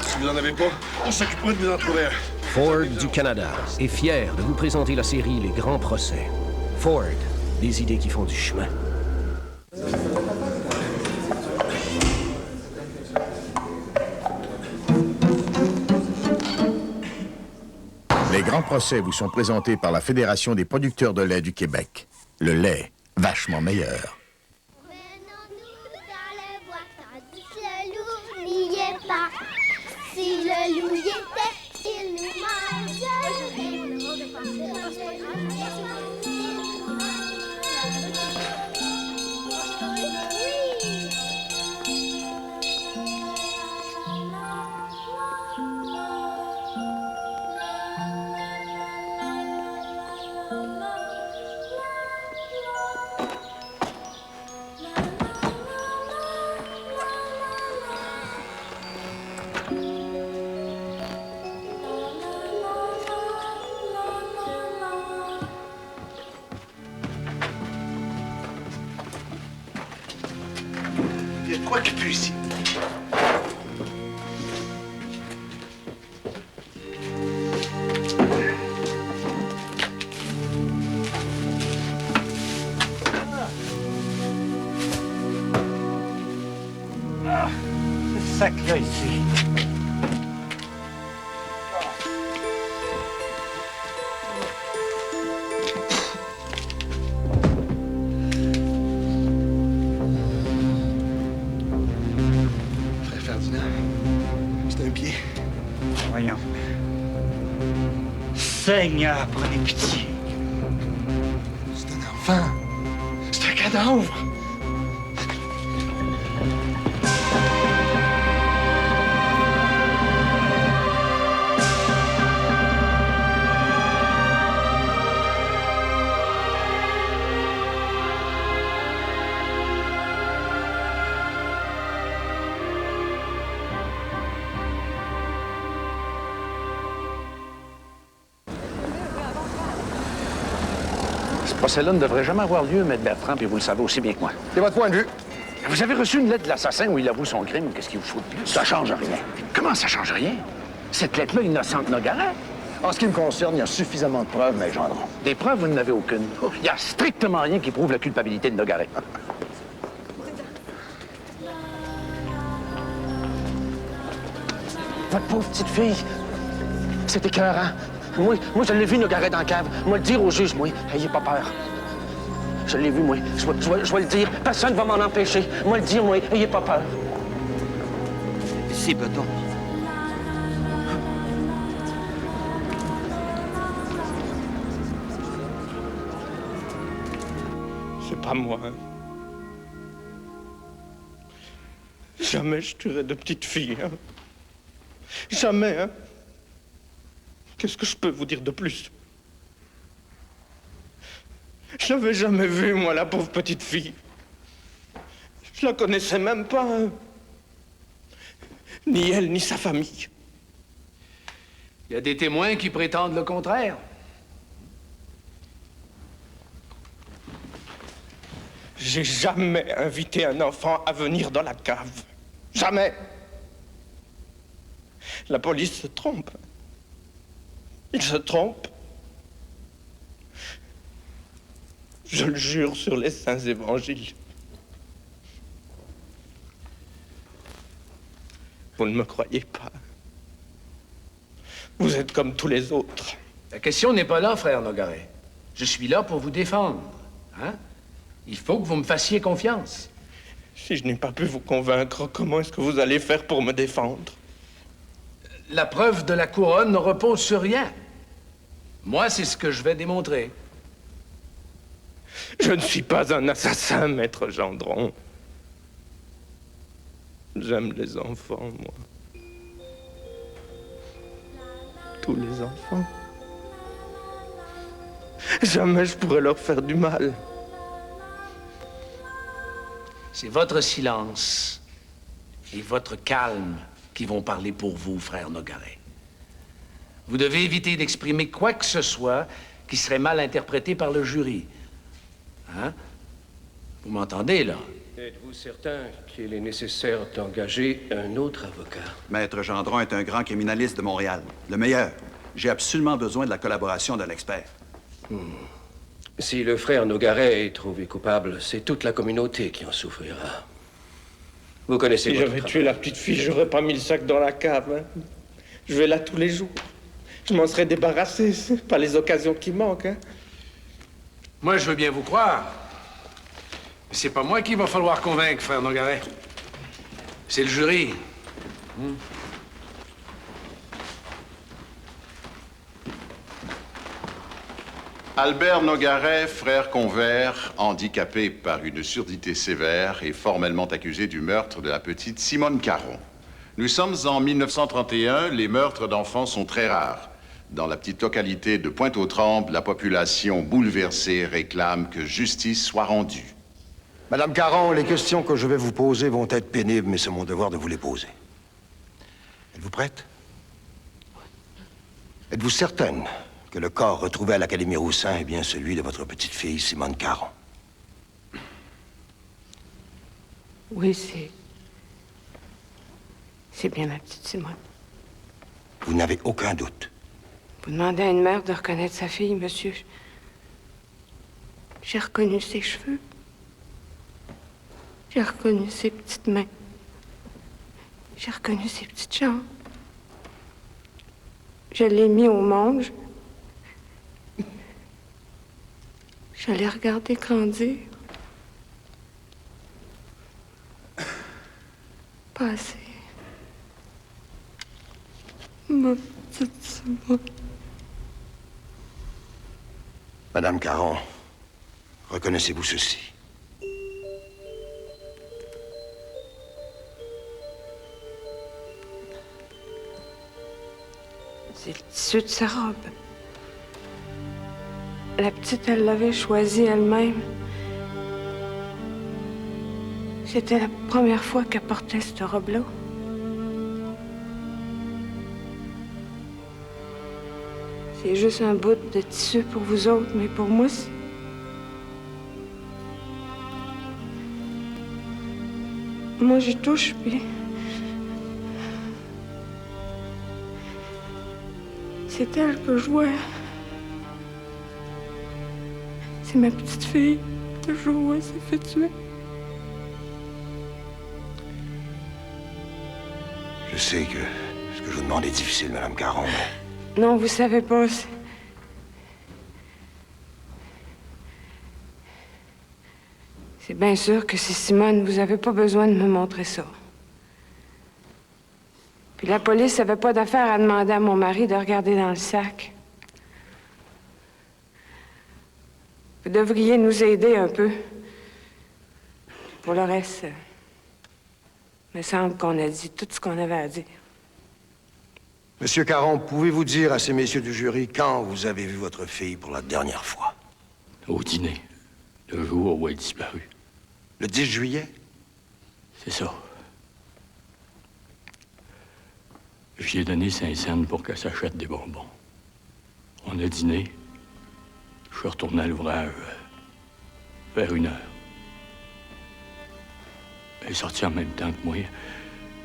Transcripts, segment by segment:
Si vous en avez pas, on s'occupera de vous en trouver un. Ford du Canada est fier de vous présenter la série Les Grands Procès. Ford, des idées qui font du chemin. Les Grands Procès vous sont présentés par la Fédération des producteurs de lait du Québec. Le lait, vachement meilleur. Menons-nous dans le bois, tandis que le loup n'y est pas. Si le loup y était, il nous mangerait. Il y a de quoi qui pue ici? C'est ça qu'il y a ici. Frère Ferdinand, c'est un pied. Voyons. Seigneur, prenez pitié. C'est un enfant. C'est un cadavre. Ce procès-là ne devrait jamais avoir lieu, Maître Bertrand, puis vous le savez aussi bien que moi. C'est votre point de vue. Vous avez reçu une lettre de l'assassin où il avoue son crime. Qu'est-ce qu'il vous faut de plus? Ça change rien. Comment ça change rien? Cette lettre-là innocente Nogaret. En ce qui me concerne, il y a suffisamment de preuves, mais Gendron. Des preuves, vous n'en avez aucune. Il n'y a strictement rien qui prouve la culpabilité de Nogaret. Votre pauvre petite fille, c'est écœurant. Moi, je l'ai vu, Nogaret, dans la cave. Moi, le dire au juge, moi, ayez pas peur. Je l'ai vu, moi. Je vais le dire. Personne ne va m'en empêcher. Moi, le dire, moi, ayez pas peur. Ici, Beton. C'est pas moi. Hein. Jamais je tuerai de petite fille. Hein. Jamais, hein. Qu'est-ce que je peux vous dire de plus? Je l'avais jamais vue, moi, la pauvre petite fille. Je la connaissais même pas. Hein. Ni elle, ni sa famille. Il y a des témoins qui prétendent le contraire. J'ai jamais invité un enfant à venir dans la cave. Jamais. La police se trompe. Il se trompe. Je le jure sur les saints évangiles. Vous ne me croyez pas. Vous êtes comme tous les autres. La question n'est pas là, frère Nogaret. Je suis là pour vous défendre. Hein? Il faut que vous me fassiez confiance. Si je n'ai pas pu vous convaincre, comment est-ce que vous allez faire pour me défendre? La preuve de la couronne ne repose sur rien. Moi, c'est ce que je vais démontrer. Je ne suis pas un assassin, maître Gendron. J'aime les enfants, moi. Tous les enfants. Jamais je pourrais leur faire du mal. C'est votre silence et votre calme qui vont parler pour vous, frère Nogaret. Vous devez éviter d'exprimer quoi que ce soit qui serait mal interprété par le jury. Hein? Vous m'entendez, là? Êtes-vous certain qu'il est nécessaire d'engager un autre avocat? Maître Gendron est un grand criminaliste de Montréal. Le meilleur. J'ai absolument besoin de la collaboration d'un expert. Si le frère Nogaret est trouvé coupable, c'est toute la communauté qui en souffrira. Vous connaissez Si votre j'avais travail. tué la petite fille, j'aurais pas mis le sac dans la cave. Hein. Je vais là tous les jours. Je m'en serais débarrassé. C'est pas les occasions qui manquent. Hein. Moi, je veux bien vous croire. Mais c'est pas moi qu'il va falloir convaincre, frère Nogaret. C'est le jury. Albert Nogaret, frère convert, handicapé par une surdité sévère et formellement accusé du meurtre de la petite Simone Caron. Nous sommes en 1931, les meurtres d'enfants sont très rares. Dans la petite localité de Pointe-aux-Trembles, la population bouleversée réclame que justice soit rendue. Madame Caron, les questions que je vais vous poser vont être pénibles, mais c'est mon devoir de vous les poser. Êtes-vous prête? Êtes-vous certaine que le corps retrouvé à l'Académie Roussin est bien celui de votre petite-fille, Simone Caron? Oui, c'est bien ma petite Simone. Vous n'avez aucun doute? Vous demandez à une mère de reconnaître sa fille, monsieur. J'ai reconnu ses cheveux. J'ai reconnu ses petites mains. J'ai reconnu ses petites jambes. Je l'ai mis au monde. Je l'ai regardé grandir. Passer. Ma petite Simone. Madame Caron, reconnaissez-vous ceci? C'est le tissu de sa robe. La petite, elle l'avait choisi elle-même. C'était la première fois qu'elle portait cette robe-là. C'est juste un bout de tissu pour vous autres, mais pour moi, c'est... Moi, j'y touche, puis... C'est elle que je vois. C'est ma petite fille. Le jour où elle s'est fait tuer. Je sais que ce que je vous demande est difficile, Madame Caron, mais... Non, vous savez pas. C'est bien sûr que c'est Simone. Vous avez pas besoin de me montrer ça. Puis la police avait pas d'affaire à demander à mon mari de regarder dans le sac. Vous devriez nous aider un peu. Pour le reste, il me semble qu'on a dit tout ce qu'on avait à dire. Monsieur Caron, pouvez-vous dire à ces messieurs du jury quand vous avez vu votre fille pour la dernière fois? Au dîner, le jour où elle a disparu. Le 10 juillet? C'est ça. J'y ai donné 5 cents pour qu'elle s'achète des bonbons. On a dîné. Je suis retourné à l'ouvrage vers 1 heure. Elle est sortie en même temps que moi.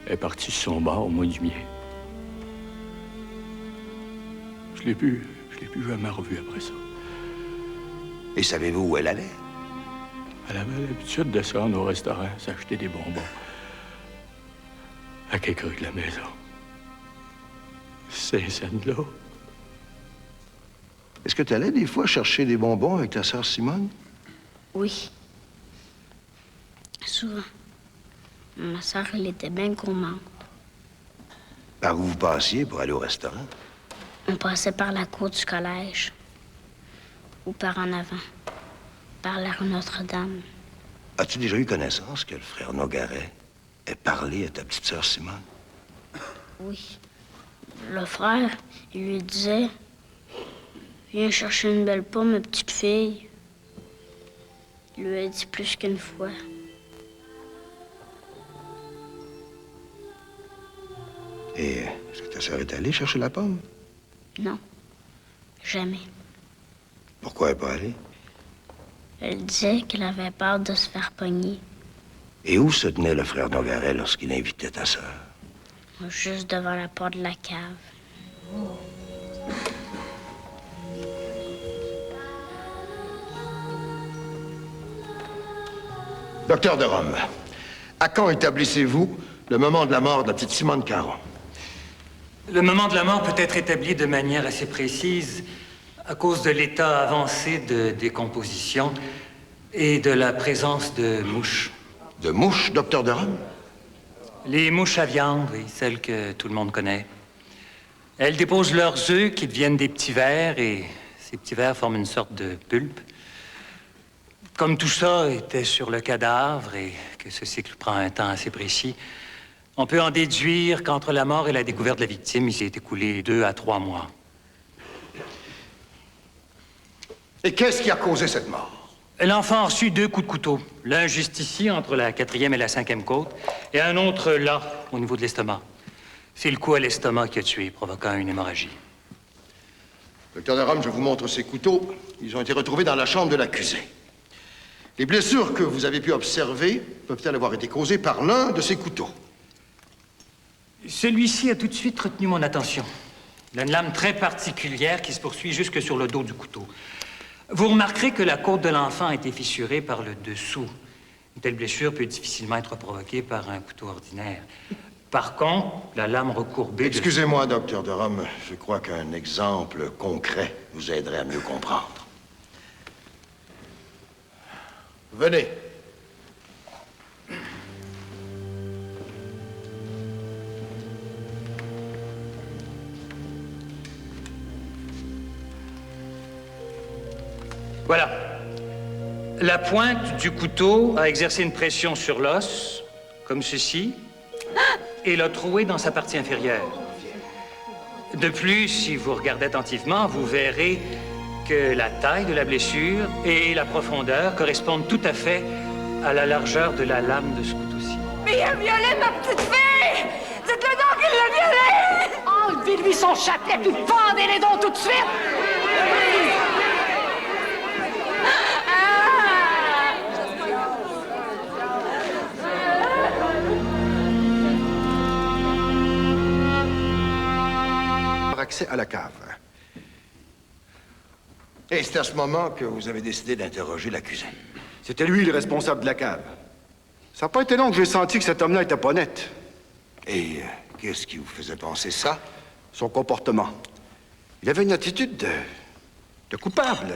Elle est partie sur son bar, moi du mien. Je l'ai plus jamais revue après ça. Et savez-vous où elle allait? Elle avait l'habitude de descendre au restaurant, s'acheter des bonbons. À quelques rues de la maison. Ces scènes-là. Est-ce que tu allais des fois chercher des bonbons avec ta sœur Simone? Oui. Souvent. Ma sœur, elle était bien gourmande. Par où vous passiez pour aller au restaurant? On passait par la cour du collège. Ou par en avant. Par la rue Notre-Dame. As-tu déjà eu connaissance que le frère Nogaret ait parlé à ta petite sœur Simone? Oui. Le frère, il lui disait... Viens chercher une belle pomme, ma petite fille. Il lui a dit plus qu'une fois. Et est-ce que ta sœur est allée chercher la pomme? Non. Jamais. Pourquoi elle n'est pas allée? Elle disait qu'elle avait peur de se faire pogner. Et où se tenait le frère Nogaret lorsqu'il invitait ta sœur? Juste devant la porte de la cave. Docteur de Rome, à quand établissez-vous le moment de la mort de la petite Simone Caron? Le moment de la mort peut être établi de manière assez précise à cause de l'état avancé de décomposition et de la présence de mouches. De mouches, docteur de Rome? Les mouches à viande, oui, celles que tout le monde connaît. Elles déposent leurs œufs qui deviennent des petits vers et ces petits vers forment une sorte de pulpe. Comme tout ça était sur le cadavre et que ce cycle prend un temps assez précis, on peut en déduire qu'entre la mort et la découverte de la victime, il s'est écoulé 2 à 3 mois. Et qu'est-ce qui a causé cette mort? L'enfant a reçu 2 coups de couteau. L'un juste ici, entre la 4e et la 5e côte, et un autre là, au niveau de l'estomac. C'est le coup à l'estomac qui a tué, provoquant une hémorragie. Docteur de Rome, je vous montre ces couteaux. Ils ont été retrouvés dans la chambre de l'accusé. Les blessures que vous avez pu observer peuvent-elles avoir été causées par l'un de ces couteaux? Celui-ci a tout de suite retenu mon attention. Il a une lame très particulière qui se poursuit jusque sur le dos du couteau. Vous remarquerez que la côte de l'enfant a été fissurée par le dessous. Une telle blessure peut difficilement être provoquée par un couteau ordinaire. Par contre, la lame recourbée... Excusez-moi, docteur de Rome, je crois qu'un exemple concret vous aiderait à mieux comprendre. Venez. Voilà. La pointe du couteau a exercé une pression sur l'os, comme ceci, et l'a troué dans sa partie inférieure. De plus, si vous regardez attentivement, vous verrez que la taille de la blessure et la profondeur correspondent tout à fait à la largeur de la lame de ce couteau-ci. Mais il a violé ma petite fille! Dites-le donc qu'il l'a violée! Enlevez-lui son chapelet, puis pendez-les donc tout de suite! Accès à la cave. Et c'est à ce moment que vous avez décidé d'interroger l'accusé. C'était lui le responsable de la cave. Ça n'a pas été long que j'ai senti que cet homme-là était pas net. Et qu'est-ce qui vous faisait penser ça? Son comportement. Il avait une attitude de coupable.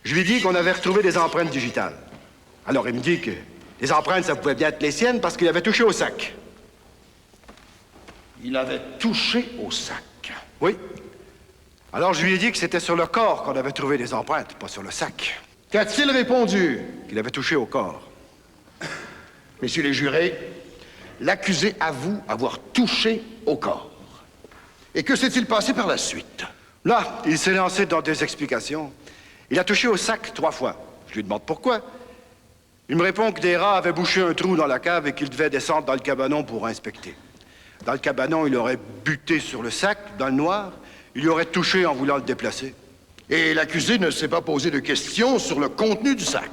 Je lui ai dit qu'on avait retrouvé des empreintes digitales. Alors il me dit que les empreintes, ça pouvait bien être les siennes parce qu'il avait touché au sac. Il avait touché au sac? Oui. Alors je lui ai dit que c'était sur le corps qu'on avait trouvé des empreintes, pas sur le sac. Qu'a-t-il répondu? Qu'il avait touché au corps. Messieurs les jurés, l'accusé avoue avoir touché au corps. Et que s'est-il passé par la suite? Là, il s'est lancé dans des explications. Il a touché au sac 3 fois. Je lui demande pourquoi. Il me répond que des rats avaient bouché un trou dans la cave et qu'il devait descendre dans le cabanon pour inspecter. Dans le cabanon, il aurait buté sur le sac, dans le noir. Il y aurait touché en voulant le déplacer. Et l'accusé ne s'est pas posé de questions sur le contenu du sac?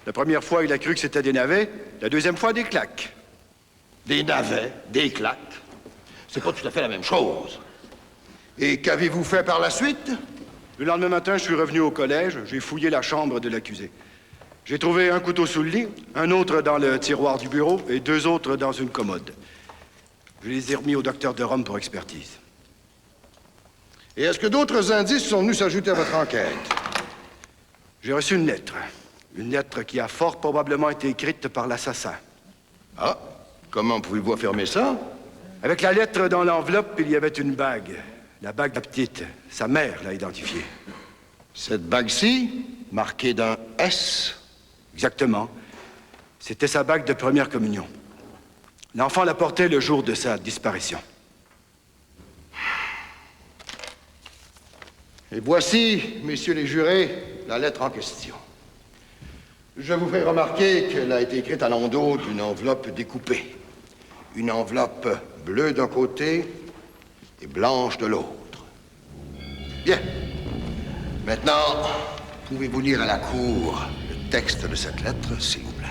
La première fois, il a cru que c'était des navets. La deuxième fois, des claques. Des navets, des claques? C'est pas tout à fait la même chose. Et qu'avez-vous fait par la suite? Le lendemain matin, je suis revenu au collège. J'ai fouillé la chambre de l'accusé. J'ai trouvé un couteau sous le lit, un autre dans le tiroir du bureau et 2 autres dans une commode. Je les ai remis au docteur de Rome pour expertise. Et est-ce que d'autres indices sont venus s'ajouter à votre enquête? J'ai reçu une lettre. Une lettre qui a fort probablement été écrite par l'assassin. Ah, comment pouvez-vous affirmer ça? Avec la lettre dans l'enveloppe, il y avait une bague. La bague de la petite. Sa mère l'a identifiée. Cette bague-ci, marquée d'un S? Exactement. C'était sa bague de première communion. L'enfant la portait le jour de sa disparition. Et voici, messieurs les jurés, la lettre en question. Je vous ferai remarquer qu'elle a été écrite à l'endos d'une enveloppe découpée. Une enveloppe bleue d'un côté et blanche de l'autre. Bien. Maintenant, pouvez-vous lire à la cour le texte de cette lettre, s'il vous plaît?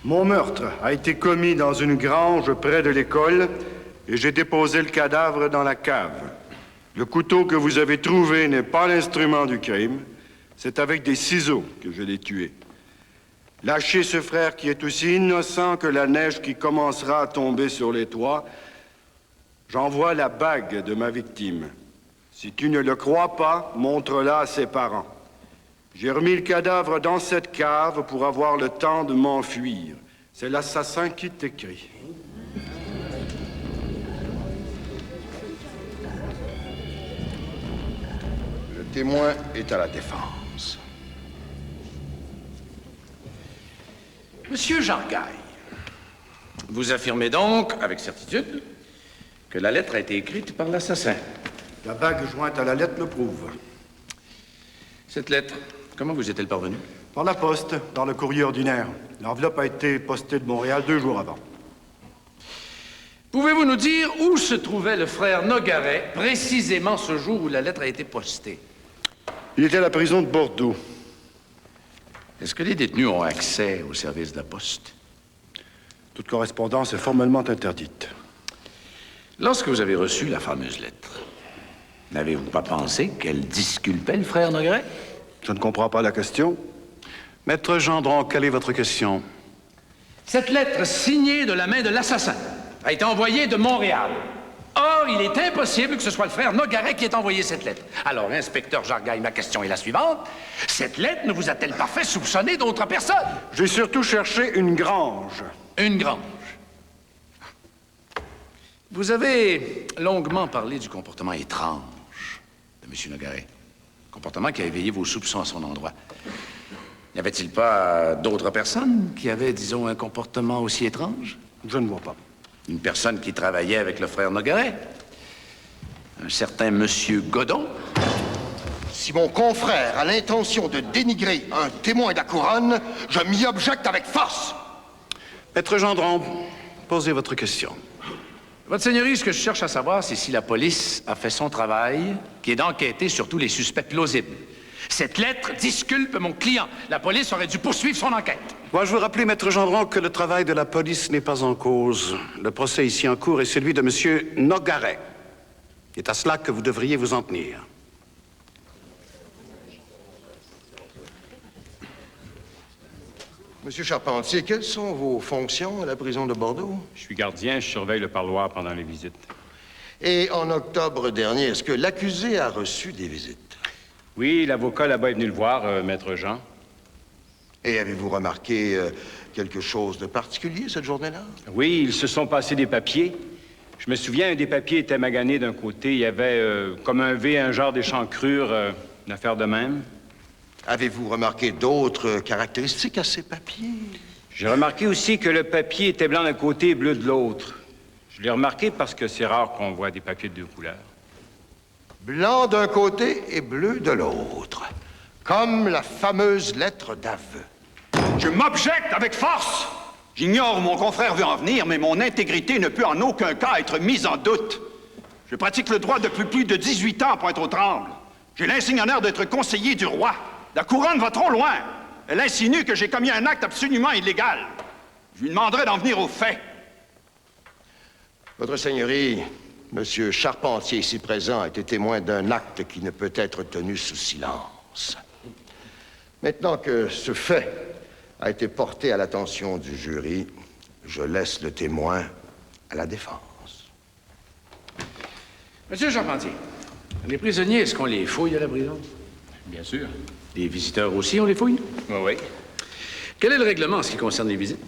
Mon meurtre a été commis dans une grange près de l'école et j'ai déposé le cadavre dans la cave. Le couteau que vous avez trouvé n'est pas l'instrument du crime. C'est avec des ciseaux que je l'ai tué. Lâchez ce frère qui est aussi innocent que la neige qui commencera à tomber sur les toits. J'envoie la bague de ma victime. Si tu ne le crois pas, montre-la à ses parents. J'ai remis le cadavre dans cette cave pour avoir le temps de m'enfuir. C'est l'assassin qui t'écrit. Le témoin est à la défense. Monsieur Jargaille, vous affirmez donc, avec certitude, que la lettre a été écrite par l'assassin. La bague jointe à la lettre le prouve. Cette lettre, comment vous est-elle parvenue? Par la poste, dans le courrier ordinaire. L'enveloppe a été postée de Montréal 2 jours avant. Pouvez-vous nous dire où se trouvait le frère Nogaret, précisément ce jour où la lettre a été postée? Il était à la prison de Bordeaux. Est-ce que les détenus ont accès au service de la poste? Toute correspondance est formellement interdite. Lorsque vous avez reçu la fameuse lettre, n'avez-vous pas pensé qu'elle disculpait le frère Nogaret? Je ne comprends pas la question. Maître Gendron, quelle est votre question? Cette lettre signée de la main de l'assassin a été envoyée de Montréal. Or, il est impossible que ce soit le frère Nogaret qui ait envoyé cette lettre. Alors, inspecteur Jargaille, ma question est la suivante. Cette lettre ne vous a-t-elle pas fait soupçonner d'autres personnes? J'ai surtout cherché une grange. Une grange. Vous avez longuement parlé du comportement étrange de M. Nogaret. Comportement qui a éveillé vos soupçons à son endroit. N'y avait-il pas d'autres personnes qui avaient, disons, un comportement aussi étrange? Je ne vois pas. Une personne qui travaillait avec le frère Nogaret? Un certain Monsieur Godon? Si mon confrère a l'intention de dénigrer un témoin de la couronne, je m'y objecte avec force. Maître Gendron, posez votre question. Votre Seigneurie, ce que je cherche à savoir, c'est si la police a fait son travail, qui est d'enquêter sur tous les suspects plausibles. Cette lettre disculpe mon client. La police aurait dû poursuivre son enquête. Moi, je veux rappeler, Maître Gendron, que le travail de la police n'est pas en cause. Le procès ici en cours est celui de M. Nogaret. C'est à cela que vous devriez vous en tenir. Monsieur Charpentier, quelles sont vos fonctions à la prison de Bordeaux? Je suis gardien, je surveille le parloir pendant les visites. Et en octobre dernier, est-ce que l'accusé a reçu des visites? Oui, l'avocat là-bas est venu le voir, Maître Jean. Et avez-vous remarqué quelque chose de particulier cette journée-là? Oui, ils se sont passés des papiers. Je me souviens, un des papiers était magané d'un côté. Il y avait comme un V, un genre d'échancrure, une affaire de même. Avez-vous remarqué d'autres caractéristiques à ces papiers? J'ai remarqué aussi que le papier était blanc d'un côté et bleu de l'autre. Je l'ai remarqué parce que c'est rare qu'on voit des papiers de deux couleurs. Blanc d'un côté et bleu de l'autre. Comme la fameuse lettre d'aveu. Je m'objecte avec force! J'ignore où mon confrère veut en venir, mais mon intégrité ne peut en aucun cas être mise en doute. Je pratique le droit depuis plus de 18 ans à Pointe-aux-Trembles. J'ai l'insigne honneur d'être conseiller du roi. La couronne va trop loin. Elle insinue que j'ai commis un acte absolument illégal. Je lui demanderai d'en venir aux faits. Votre Seigneurie, Monsieur Charpentier, ici présent, a été témoin d'un acte qui ne peut être tenu sous silence. Maintenant que ce fait a été porté à l'attention du jury, je laisse le témoin à la défense. Monsieur Charpentier, les prisonniers, est-ce qu'on les fouille à la prison? Bien sûr. Les visiteurs aussi, on les fouille? Oui, oui. Quel est le règlement en ce qui concerne les visites?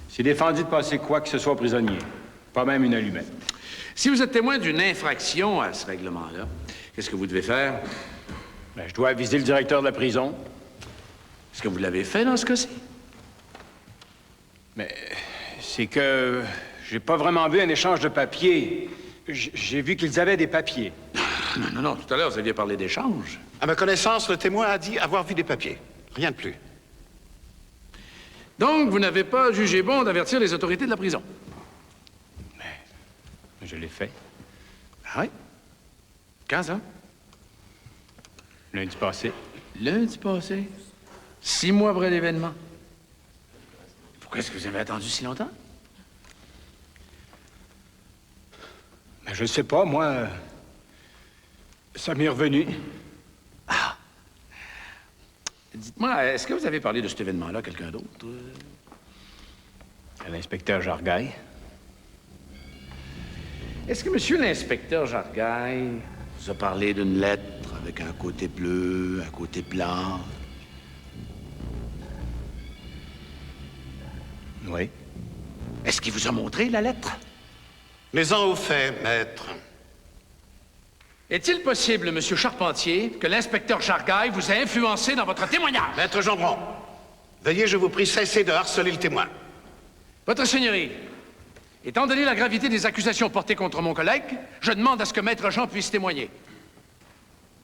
C'est défendu de passer quoi que ce soit aux prisonniers. Pas même une allumette. Si vous êtes témoin d'une infraction à ce règlement-là, qu'est-ce que vous devez faire? Ben, je dois aviser le directeur de la prison. Est-ce que vous l'avez fait dans ce cas-ci? Mais c'est que j'ai pas vraiment vu un échange de papiers. J'ai vu qu'ils avaient des papiers. Non, tout à l'heure, vous aviez parlé d'échange. À ma connaissance, le témoin a dit avoir vu des papiers. Rien de plus. Donc, vous n'avez pas jugé bon d'avertir les autorités de la prison? Mais je l'ai fait. Ah oui? Quand ça? Lundi passé. Lundi passé? 6 mois après l'événement? Pourquoi est-ce que vous avez attendu si longtemps? Ben, je sais pas, moi. Ça m'est revenu. Ah! Dites-moi, est-ce que vous avez parlé de cet événement-là à quelqu'un d'autre? À l'inspecteur Jargaille. Est-ce que monsieur l'inspecteur Jargaille vous a parlé d'une lettre avec un côté bleu, un côté blanc? Oui. Est-ce qu'il vous a montré la lettre? Mais-en au fait, maître. Est-il possible, monsieur Charpentier, que l'inspecteur Jargaille vous ait influencé dans votre témoignage? Maître Gendron, veuillez, je vous prie, cesser de harceler le témoin. Votre Seigneurie, étant donné la gravité des accusations portées contre mon collègue, je demande à ce que Maître Jean puisse témoigner.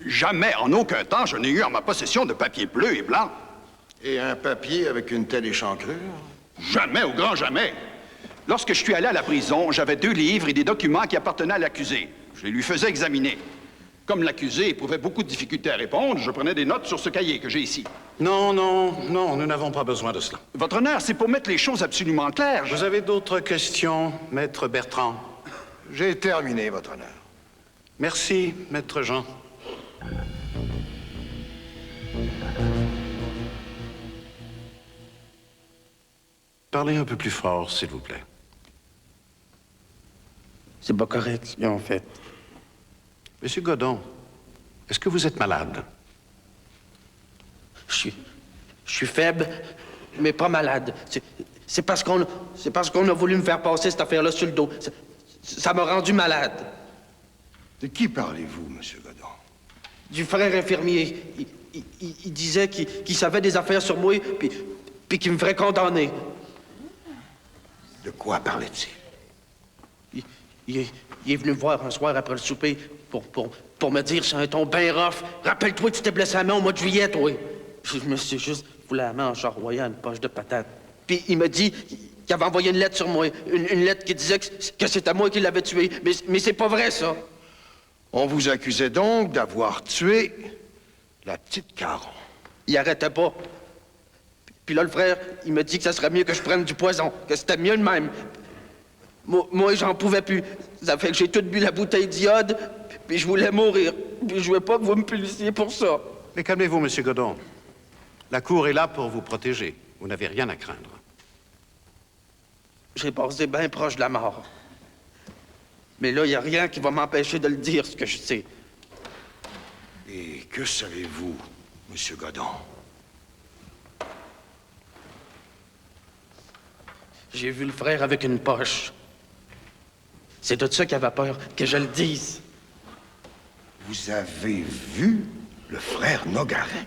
Jamais, en aucun temps, je n'ai eu en ma possession de papier bleu et blanc. Et un papier avec une telle échancrure? Jamais, au grand jamais. Lorsque je suis allé à la prison, j'avais 2 livres et des documents qui appartenaient à l'accusé. Je les lui faisais examiner. Comme l'accusé éprouvait beaucoup de difficultés à répondre, je prenais des notes sur ce cahier que j'ai ici. Non, non, non, nous n'avons pas besoin de cela. Votre honneur, c'est pour mettre les choses absolument claires. Vous avez d'autres questions, maître Bertrand? J'ai terminé, votre honneur. Merci, maître Jean. Parlez un peu plus fort, s'il vous plaît. C'est pas correct, ce qu'ils ont fait. Monsieur Godon, est-ce que vous êtes malade? Je suis faible, mais pas malade. C'est parce qu'on a voulu me faire passer cette affaire-là sur le dos. Ça m'a rendu malade. De qui parlez-vous, monsieur Godon? Du frère infirmier. Il disait qu'il savait des affaires sur moi, puis qu'il me ferait condamner. De quoi parlait-il? Il est venu me voir un soir après le souper pour me dire sur un ton bien rough. Rappelle-toi que tu t'es blessé à la main au mois de juillet, toi. Je me suis juste foulé la main en charroyant une poche de patate. Puis il m'a dit qu'il avait envoyé une lettre sur moi. Une lettre qui disait que c'était moi qui l'avais tué. Mais c'est pas vrai, ça. On vous accusait donc d'avoir tué la petite Caron. Il arrêtait pas. Puis là, le frère, il me dit que ça serait mieux que je prenne du poison, que c'était mieux de même. Moi, j'en pouvais plus. Ça fait que j'ai tout bu la bouteille d'iode, puis je voulais mourir. Puis je voulais pas que vous me punissiez pour ça. Mais calmez-vous, monsieur Godon. La Cour est là pour vous protéger. Vous n'avez rien à craindre. J'ai passé bien proche de la mort. Mais là, il n'y a rien qui va m'empêcher de le dire, ce que je sais. Et que savez-vous, monsieur Godon? J'ai vu le frère avec une poche. C'est de ça qu'il avait peur, que je le dise. Vous avez vu le frère Nogaret?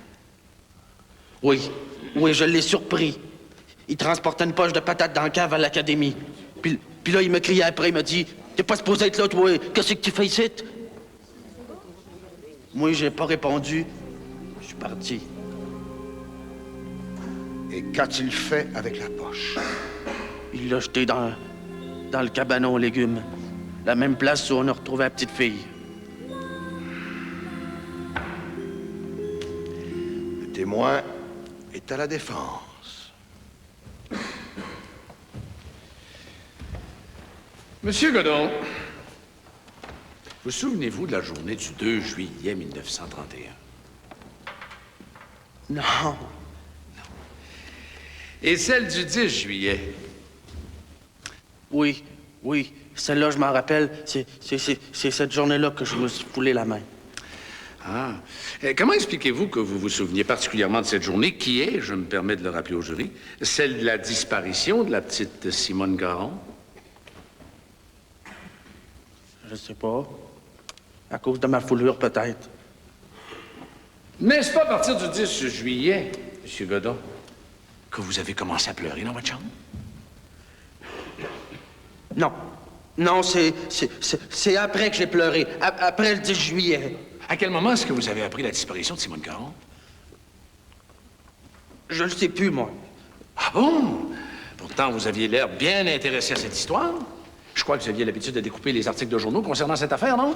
Oui, je l'ai surpris. Il transportait une poche de patates dans la cave à l'académie. Puis là, il me criait après, il m'a dit « T'es pas supposé être là, toi, qu'est-ce que tu fais ici? » Moi, j'ai pas répondu. Je suis parti. Et qu'a-t-il fait avec la poche? Il l'a jeté dans le cabanon aux légumes. La même place où on a retrouvé la petite fille. Le témoin est à la défense. Monsieur Godon, vous souvenez-vous de la journée du 2 juillet 1931? Non. Et celle du 10 juillet? Oui. Celle-là, je m'en rappelle. C'est cette journée-là que je me suis foulé la main. Ah. Comment expliquez-vous que vous vous souveniez particulièrement de cette journée, qui est, je me permets de le rappeler au jury, celle de la disparition de la petite Simone Caron? Je sais pas. À cause de ma foulure, peut-être. N'est-ce pas à partir du 10 juillet, M. Godon, que vous avez commencé à pleurer dans votre chambre? Non, c'est après que j'ai pleuré. Après le 10 juillet. À quel moment est-ce que vous avez appris la disparition de Simone Caron? Je le sais plus, moi. Ah bon? Pourtant, vous aviez l'air bien intéressé à cette histoire. Je crois que vous aviez l'habitude de découper les articles de journaux concernant cette affaire, non?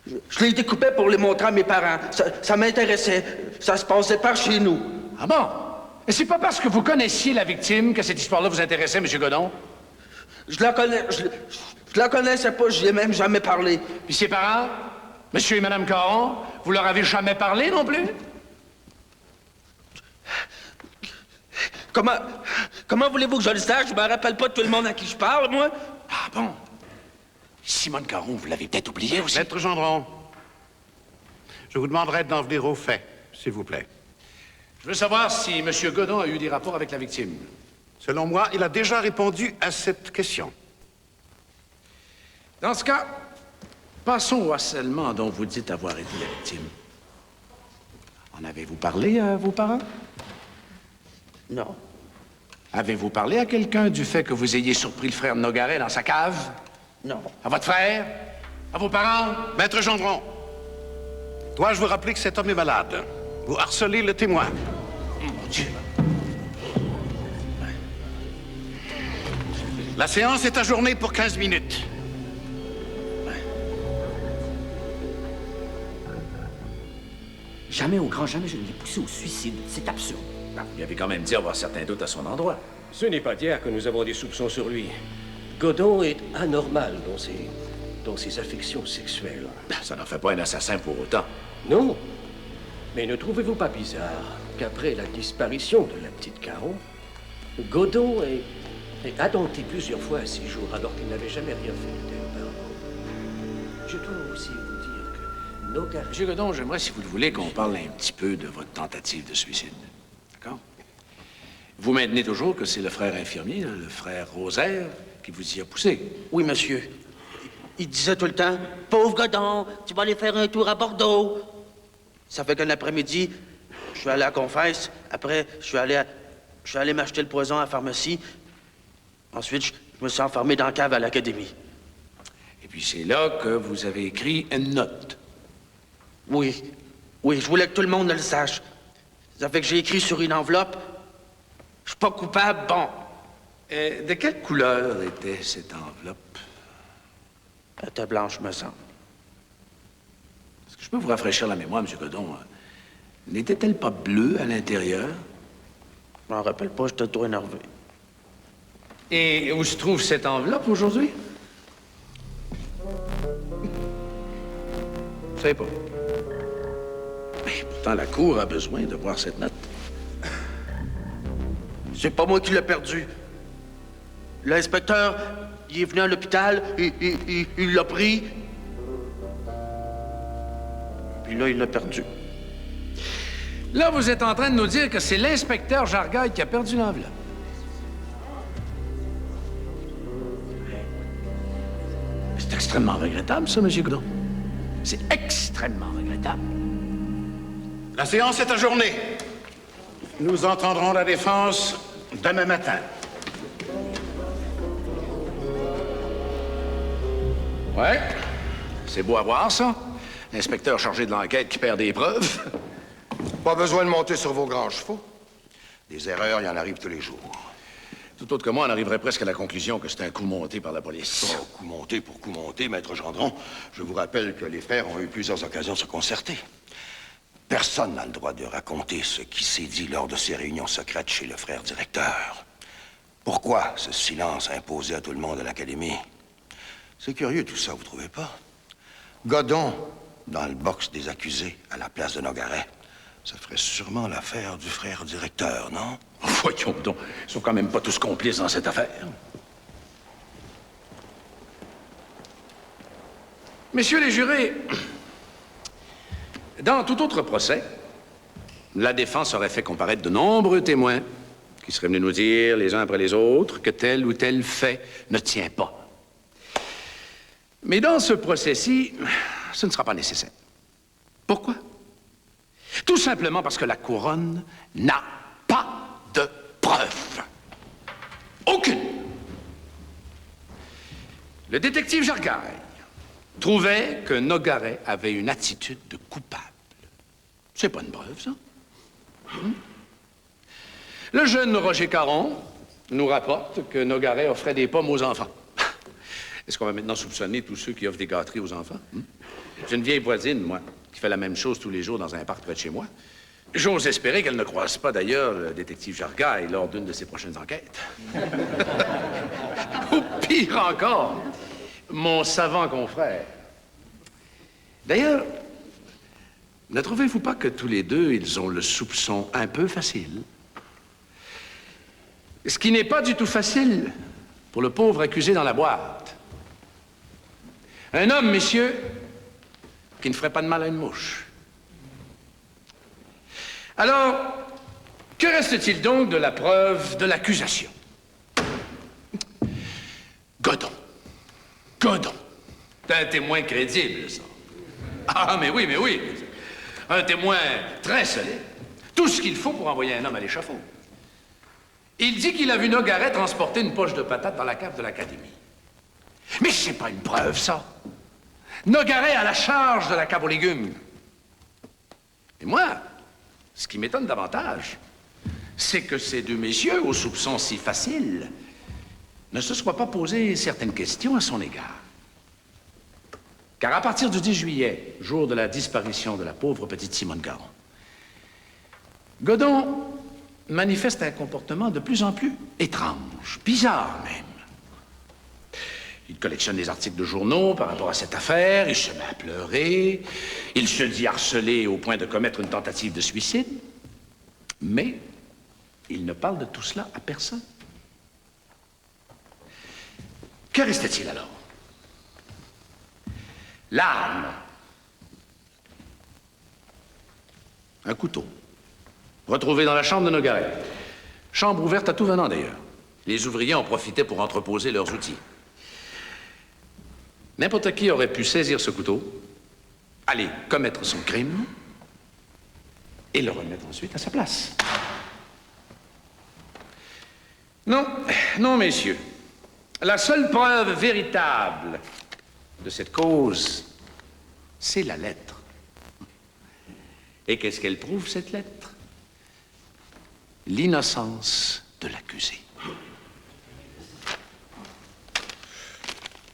Je les découpais pour les montrer à mes parents. Ça m'intéressait. Ça se passait par chez nous. Ah bon? Mais c'est pas parce que vous connaissiez la victime que cette histoire-là vous intéressait, M. Godon? Je la connais... Je la connaissais pas, j'y ai même jamais parlé. Puis ses parents, M. et Mme Caron, vous leur avez jamais parlé non plus? Comment voulez-vous que je le sache? Je me rappelle pas de tout le monde à qui je parle, moi. Ah bon? Simone Caron, vous l'avez peut-être oublié aussi. Maître Gendron, je vous demanderai d'en venir aux faits, s'il vous plaît. Je veux savoir si M. Godon a eu des rapports avec la victime. Selon moi, il a déjà répondu à cette question. Dans ce cas, passons au harcèlement dont vous dites avoir été la victime. En avez-vous parlé à vos parents? Non. Avez-vous parlé à quelqu'un du fait que vous ayez surpris le frère Nogaret dans sa cave? Non. À votre frère? À vos parents? Maître Gendron, dois-je vous rappeler que cet homme est malade? Vous harcelez le témoin. Mon Dieu! La séance est ajournée pour 15 minutes. Jamais, au grand jamais, je ne l'ai poussé au suicide. C'est absurde. Il avait quand même dit avoir certains doutes à son endroit. Ce n'est pas d'hier que nous avons des soupçons sur lui. Godon est anormal dans ses affections sexuelles. Ça n'en fait pas un assassin pour autant. Non. Mais ne trouvez-vous pas bizarre qu'après la disparition de la petite Caron, Godon ait attenté plusieurs fois à ses jours alors qu'il n'avait jamais rien fait de tel auparavant? Je dois aussi vous dire que Nogaret... M. Godon, j'aimerais, si vous le voulez, qu'on parle un petit peu de votre tentative de suicide. D'accord? Vous maintenez toujours que c'est le frère infirmier, le frère Rosaire, qui vous y a poussé? Oui, monsieur. Il disait tout le temps, « Pauvre Godon, tu vas aller faire un tour à Bordeaux. » Ça fait qu'un après-midi, je suis allé à la confesse. Après, je suis allé m'acheter le poison à la pharmacie. Ensuite, je me suis enfermé dans la cave à l'académie. Et puis c'est là que vous avez écrit une note. Oui. Oui, je voulais que tout le monde le sache. Ça fait que j'ai écrit sur une enveloppe, « Je suis pas coupable, bon. » De quelle couleur était cette enveloppe? Elle était blanche, me semble. Est-ce que je peux vous rafraîchir la mémoire, M. Godon? N'était-elle pas bleue à l'intérieur? Je m'en rappelle pas, j'étais trop énervé. Et où se trouve cette enveloppe aujourd'hui? Vous savez pas. Mais pourtant, la Cour a besoin de voir cette note. C'est pas moi qui l'ai perdu. L'inspecteur, il est venu à l'hôpital, il l'a pris. Puis là, il l'a perdu. Là, vous êtes en train de nous dire que c'est l'inspecteur Jargaille qui a perdu l'enveloppe. C'est extrêmement regrettable, ça, M. Godon. C'est extrêmement regrettable. La séance est ajournée. Nous entendrons la défense demain matin. Ouais. C'est beau à voir, ça. L'inspecteur chargé de l'enquête qui perd des preuves. Pas besoin de monter sur vos grands chevaux. Des erreurs, il y en arrive tous les jours. Tout autre que moi, on arriverait presque à la conclusion que c'est un coup monté par la police. Oh, coup monté, Maître Gendron. Je vous rappelle que les frères ont eu plusieurs occasions de se concerter. Personne n'a le droit de raconter ce qui s'est dit lors de ces réunions secrètes chez le frère directeur. Pourquoi ce silence imposé à tout le monde à l'Académie? C'est curieux tout ça, vous trouvez pas? Godon, dans le box des accusés, à la place de Nogaret, ça ferait sûrement l'affaire du frère directeur, non? Voyons donc, ils sont quand même pas tous complices dans cette affaire. Messieurs les jurés, dans tout autre procès, la défense aurait fait comparaître de nombreux témoins qui seraient venus nous dire, les uns après les autres, que tel ou tel fait ne tient pas. Mais dans ce procès-ci, ce ne sera pas nécessaire. Pourquoi? Tout simplement parce que la couronne n'a pas de preuves. Aucune. Le détective Jargaille trouvait que Nogaret avait une attitude de coupable. C'est pas une preuve, ça. Le jeune Roger Caron nous rapporte que Nogaret offrait des pommes aux enfants. Est-ce qu'on va maintenant soupçonner tous ceux qui offrent des gâteries aux enfants? J'ai une vieille voisine, moi, qui fait la même chose tous les jours dans un parc près de chez moi. J'ose espérer qu'elle ne croise pas d'ailleurs le détective Jargaille lors d'une de ses prochaines enquêtes. Ou pire encore, mon savant confrère. D'ailleurs, ne trouvez-vous pas que tous les deux, ils ont le soupçon un peu facile? Ce qui n'est pas du tout facile pour le pauvre accusé dans la boîte. Un homme, messieurs, qui ne ferait pas de mal à une mouche. Alors, que reste-t-il donc de la preuve de l'accusation? Godon. Godon. C'est un témoin crédible, ça. Ah, mais oui, mais oui. Un témoin très solide. Tout ce qu'il faut pour envoyer un homme à l'échafaud. Il dit qu'il a vu Nogaret transporter une poche de patates dans la cave de l'Académie. Mais c'est pas une preuve, ça. Nogaret a la charge de la cave aux légumes. Et moi, ce qui m'étonne davantage, c'est que ces deux messieurs, aux soupçons si faciles, ne se soient pas posé certaines questions à son égard. Car à partir du 10 juillet, jour de la disparition de la pauvre petite Simone Caron, Godon manifeste un comportement de plus en plus étrange, bizarre même. Il collectionne les articles de journaux par rapport à cette affaire, il se met à pleurer, il se dit harcelé au point de commettre une tentative de suicide, mais il ne parle de tout cela à personne. Que restait-il alors? L'arme. Un couteau. Retrouvé dans la chambre de Nogaret. Chambre ouverte à tout venant, d'ailleurs. Les ouvriers en profitaient pour entreposer leurs outils. N'importe qui aurait pu saisir ce couteau, aller commettre son crime et le remettre ensuite à sa place. Non, non, messieurs. La seule preuve véritable de cette cause, c'est la lettre. Et qu'est-ce qu'elle prouve, cette lettre? L'innocence de l'accusé.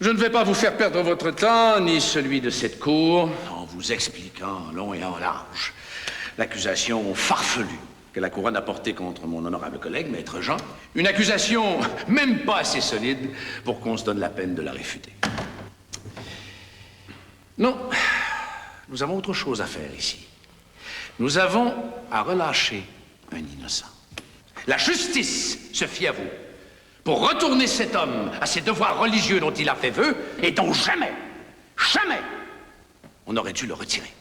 Je ne vais pas vous faire perdre votre temps, ni celui de cette cour, en vous expliquant en long et en large l'accusation farfelue que la couronne a portée contre mon honorable collègue, Maître Jean. Une accusation même pas assez solide pour qu'on se donne la peine de la réfuter. Non, nous avons autre chose à faire ici. Nous avons à relâcher un innocent. La justice se fie à vous pour retourner cet homme à ses devoirs religieux dont il a fait vœu et dont jamais, jamais, on aurait dû le retirer.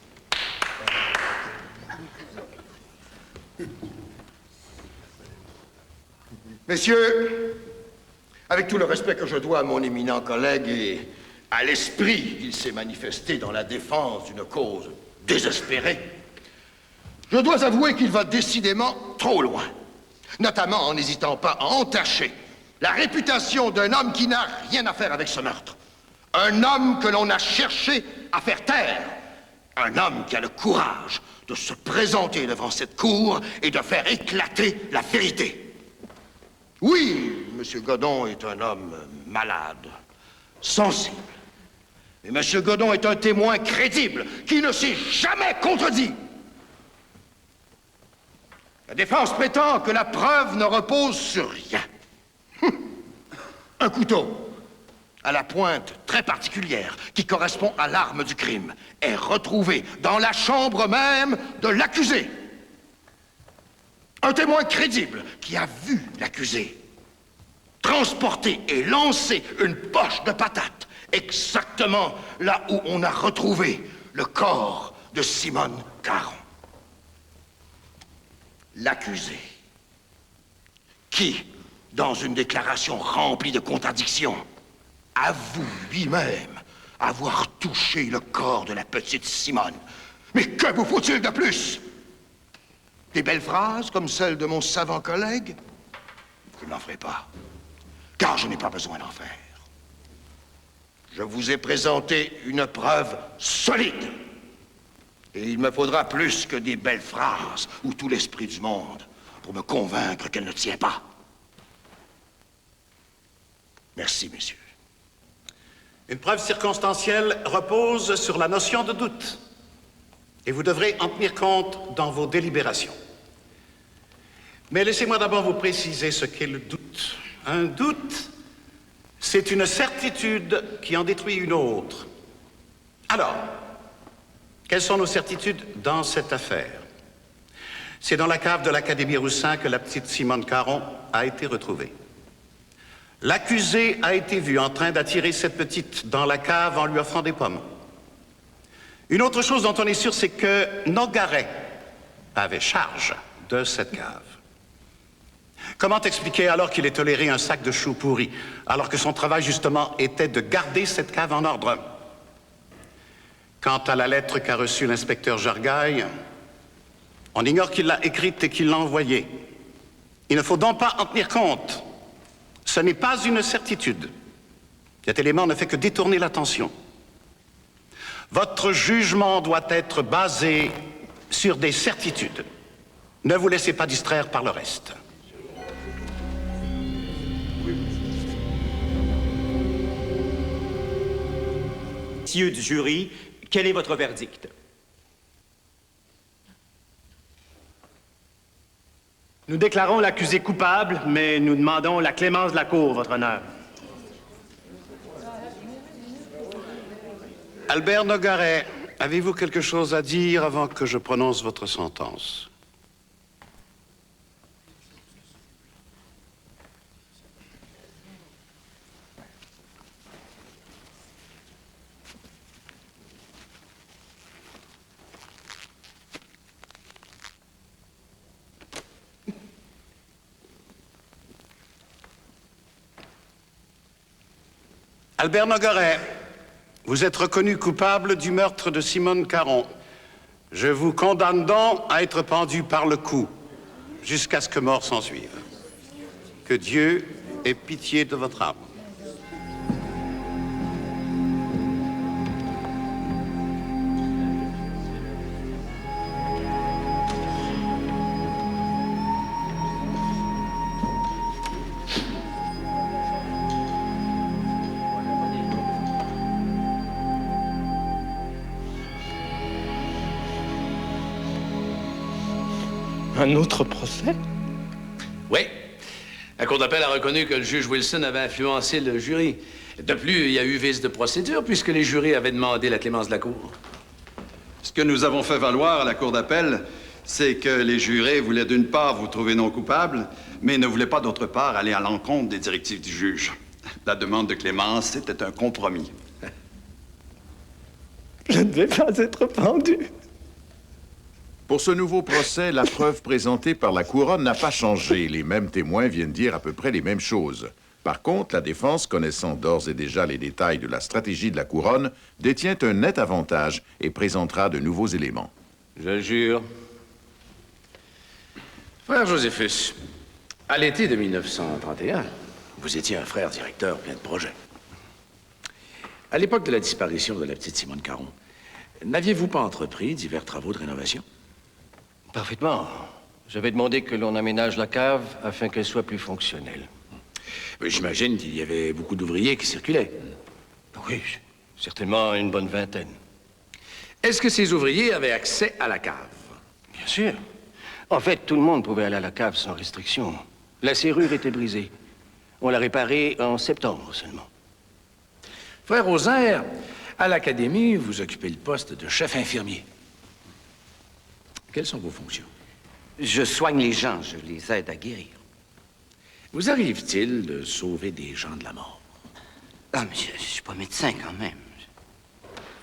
Messieurs, avec tout le respect que je dois à mon éminent collègue et à l'esprit qu'il s'est manifesté dans la défense d'une cause désespérée, je dois avouer qu'il va décidément trop loin, notamment en n'hésitant pas à entacher la réputation d'un homme qui n'a rien à faire avec ce meurtre. Un homme que l'on a cherché à faire taire. Un homme qui a le courage de se présenter devant cette cour et de faire éclater la vérité. Oui, M. Godon est un homme malade, sensible. Mais M. Godon est un témoin crédible qui ne s'est jamais contredit. La défense prétend que la preuve ne repose sur rien. Un couteau à la pointe très particulière qui correspond à l'arme du crime est retrouvé dans la chambre même de l'accusé. Un témoin crédible qui a vu l'accusé transporter et lancer une poche de patates exactement là où on a retrouvé le corps de Simone Caron. L'accusé, qui, dans une déclaration remplie de contradictions, avoue lui-même avoir touché le corps de la petite Simone. Mais que vous faut-il de plus? Des belles phrases comme celles de mon savant collègue? Je n'en ferai pas, car je n'ai pas besoin d'en faire. Je vous ai présenté une preuve solide. Et il me faudra plus que des belles phrases ou tout l'esprit du monde pour me convaincre qu'elle ne tient pas. Merci, messieurs. Une preuve circonstancielle repose sur la notion de doute. et vous devrez en tenir compte dans vos délibérations. Mais laissez-moi d'abord vous préciser ce qu'est le doute. Un doute, c'est une certitude qui en détruit une autre. Alors, quelles sont nos certitudes dans cette affaire? C'est dans la cave de l'Académie Roussin que la petite Simone Caron a été retrouvée. L'accusé a été vu en train d'attirer cette petite dans la cave en lui offrant des pommes. Une autre chose dont on est sûr, c'est que Nogaret avait charge de cette cave. Comment expliquer alors qu'il ait toléré un sac de choux pourris, alors que son travail, justement, était de garder cette cave en ordre? Quant à la lettre qu'a reçue l'inspecteur Jargaille, on ignore qu'il l'a écrite et qu'il l'a envoyée. Il ne faut donc pas en tenir compte. Ce n'est pas une certitude. Cet élément ne fait que détourner l'attention. Votre jugement doit être basé sur des certitudes. Ne vous laissez pas distraire par le reste. Messieurs du jury, quel est votre verdict? Nous déclarons l'accusé coupable, mais nous demandons la clémence de la Cour, Votre Honneur. Albert Nogaret, avez-vous quelque chose à dire avant que je prononce votre sentence? Albert Nogaret, vous êtes reconnu coupable du meurtre de Simone Caron. Je vous condamne donc à être pendu par le cou jusqu'à ce que mort s'en suive. Que Dieu ait pitié de votre âme. Un autre procès? Oui. La Cour d'appel a reconnu que le juge Wilson avait influencé le jury. De plus, il y a eu vice de procédure puisque les jurés avaient demandé la clémence de la Cour. Ce que nous avons fait valoir à la Cour d'appel, c'est que les jurés voulaient d'une part vous trouver non coupable, mais ne voulaient pas d'autre part aller à l'encontre des directives du juge. La demande de clémence, c'était un compromis. Je ne vais pas être pendu. Pour ce nouveau procès, la preuve présentée par la couronne n'a pas changé. Les mêmes témoins viennent dire à peu près les mêmes choses. Par contre, la défense, connaissant d'ores et déjà les détails de la stratégie de la couronne, détient un net avantage et présentera de nouveaux éléments. Je jure. Frère Joséphus, à l'été de 1931, vous étiez un frère directeur plein de projets. À l'époque de la disparition de la petite Simone Caron, n'aviez-vous pas entrepris divers travaux de rénovation? Parfaitement. J'avais demandé que l'on aménage la cave afin qu'elle soit plus fonctionnelle. J'imagine qu'il y avait beaucoup d'ouvriers qui circulaient. Oui, certainement une bonne vingtaine. Est-ce que ces ouvriers avaient accès à la cave? Bien sûr. En fait, tout le monde pouvait aller à la cave sans restriction. La serrure était brisée. On l'a réparée en septembre seulement. Frère Rosaire, à l'Académie, vous occupez le poste de chef infirmier. Quelles sont vos fonctions? Je soigne les gens, je les aide à guérir. Vous arrive-t-il de sauver des gens de la mort? Ah, mais je suis pas médecin quand même.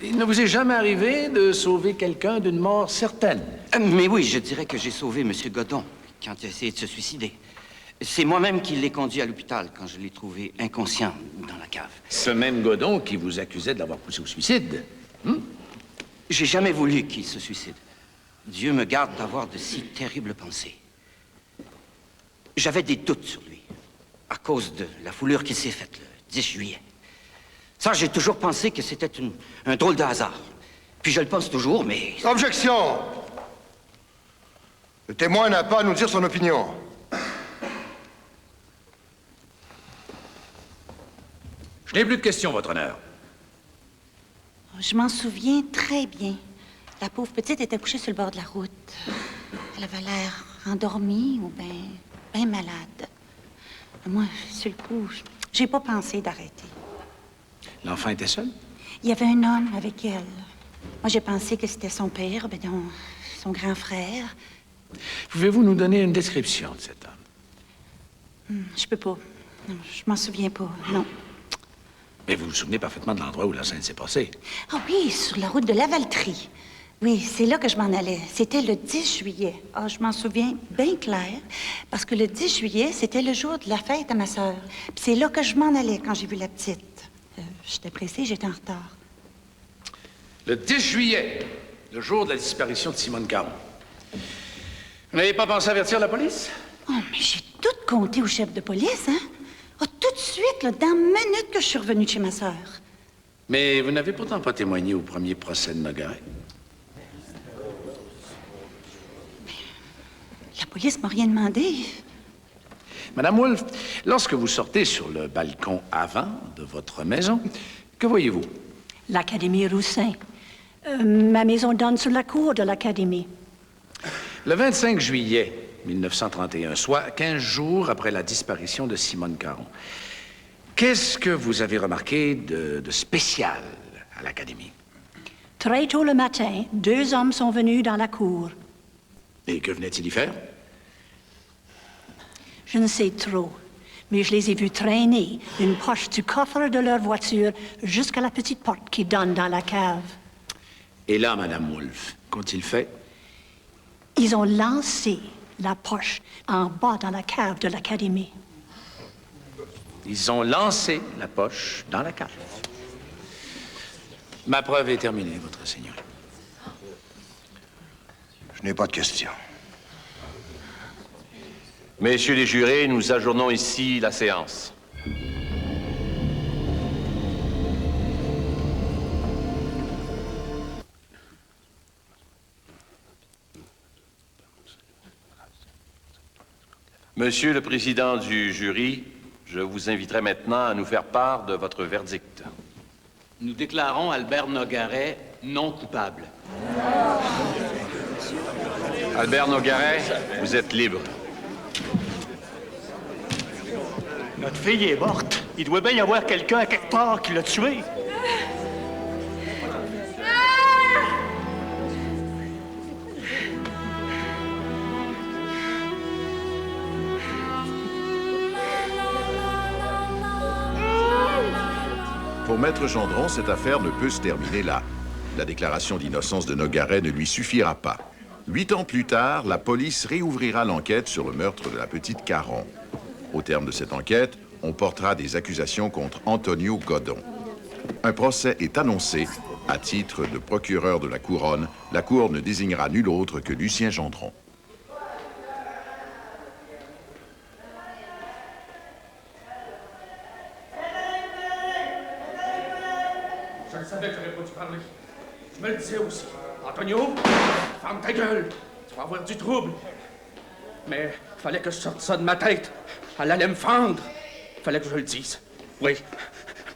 Il ne vous est jamais arrivé de sauver quelqu'un d'une mort certaine? Mais oui, je dirais que j'ai sauvé M. Godon quand il a essayé de se suicider. C'est moi-même qui l'ai conduit à l'hôpital quand je l'ai trouvé inconscient dans la cave. Ce même Godon qui vous accusait de l'avoir poussé au suicide? J'ai jamais voulu qu'il se suicide. Dieu me garde d'avoir de si terribles pensées. J'avais des doutes sur lui, à cause de la foulure qui s'est faite le 10 juillet. Ça, j'ai toujours pensé que c'était un drôle de hasard. Puis je le pense toujours, mais... Objection! Le témoin n'a pas à nous dire son opinion. Je n'ai plus de questions, Votre Honneur. Je m'en souviens très bien. La pauvre petite était couchée sur le bord de la route. Elle avait l'air endormie ou bien malade. Moi, sur le coup, j'ai pas pensé d'arrêter. L'enfant était seul? Il y avait un homme avec elle. Moi, j'ai pensé que c'était son père, ben non, son grand frère. Pouvez-vous nous donner une description de cet homme? Je peux pas. Non, je m'en souviens pas, non. Mais vous vous souvenez parfaitement de l'endroit où la scène s'est passée? Ah oui, sur la route de Lavaltrie. Oui, c'est là que je m'en allais. C'était le 10 juillet. Ah, je m'en souviens bien clair, parce que le 10 juillet, c'était le jour de la fête à ma sœur. Puis c'est là que je m'en allais quand j'ai vu la petite. J'étais pressée, j'étais en retard. Le 10 juillet, le jour de la disparition de Simone Caron. Vous n'avez pas pensé avertir la police? Oh, mais j'ai tout compté au chef de police, hein? Ah, tout de suite, là, dans la minute que je suis revenue de chez ma sœur. Mais vous n'avez pourtant pas témoigné au premier procès de Nogaret. La police m'a rien demandé. Madame Wolfe, lorsque vous sortez sur le balcon avant de votre maison, que voyez-vous? L'Académie Roussin. Ma maison donne sur la cour de l'Académie. Le 25 juillet 1931, soit 15 jours après la disparition de Simone Caron, qu'est-ce que vous avez remarqué de spécial à l'Académie? Très tôt le matin, 2 hommes sont venus dans la cour. Et que venaient-ils y faire? Je ne sais trop, mais je les ai vus traîner une poche du coffre de leur voiture jusqu'à la petite porte qui donne dans la cave. Et là, Madame Wolfe, qu'ont-ils fait? Ils ont lancé la poche en bas dans la cave de l'Académie. Ils ont lancé la poche dans la cave. Ma preuve est terminée, Votre Seigneurie. Je n'ai pas de questions. Messieurs les jurés, nous ajournons ici la séance. Monsieur le Président du jury, je vous inviterai maintenant à nous faire part de votre verdict. Nous déclarons Albert Nogaret non coupable. Albert Nogaret, vous êtes libre. Notre fille est morte. Il doit bien y avoir quelqu'un à quelque part qui l'a tuée. Pour Maître Gendron, cette affaire ne peut se terminer là. La déclaration d'innocence de Nogaret ne lui suffira pas. 8 ans plus tard, la police réouvrira l'enquête sur le meurtre de la petite Caron. Au terme de cette enquête, on portera des accusations contre Antonio Godon. Un procès est annoncé. À titre de procureur de la Couronne, la Cour ne désignera nul autre que Lucien Gendron. Je le savais que j'aurais pas dû parler. Je me le disais aussi. Antonio, ferme ta gueule. Tu vas avoir du trouble. Mais fallait que je sorte ça de ma tête. Elle allait me fendre. Fallait que je le dise. Oui,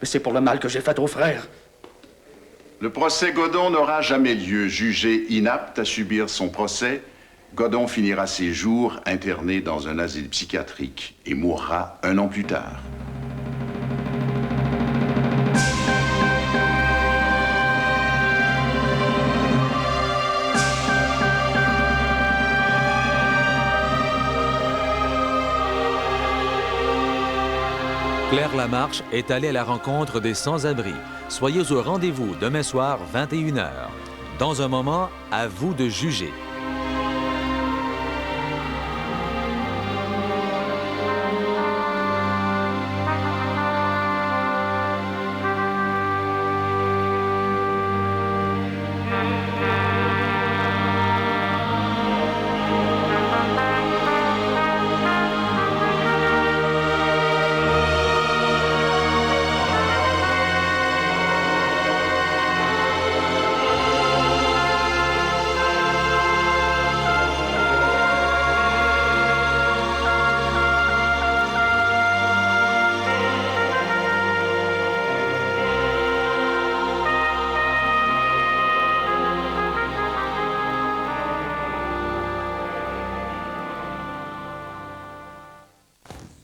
mais c'est pour le mal que j'ai fait aux frères. Le procès Godon n'aura jamais lieu. Jugé inapte à subir son procès, Godon finira ses jours interné dans un asile psychiatrique et mourra 1 an plus tard. Claire Lamarche est allée à la rencontre des sans-abri. Soyez au rendez-vous demain soir, 21h. Dans un moment, à vous de juger.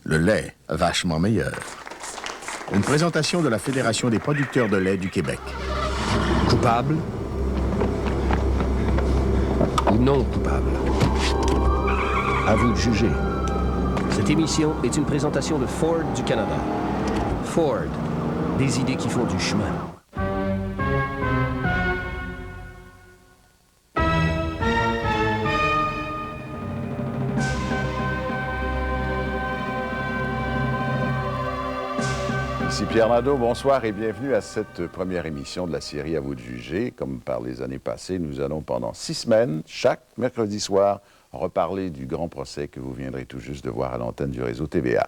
le lait vachement meilleur. Une présentation de la Fédération des producteurs de lait du Québec. Coupable ou non coupable? À vous de juger. Cette émission est une présentation de Ford du Canada. Ford, des idées qui font du chemin. Ici Pierre Nadeau, bonsoir et bienvenue à cette première émission de la série À vous de juger. Comme par les années passées, nous allons pendant 6 semaines, chaque mercredi soir, reparler du grand procès que vous viendrez tout juste de voir à l'antenne du réseau TVA.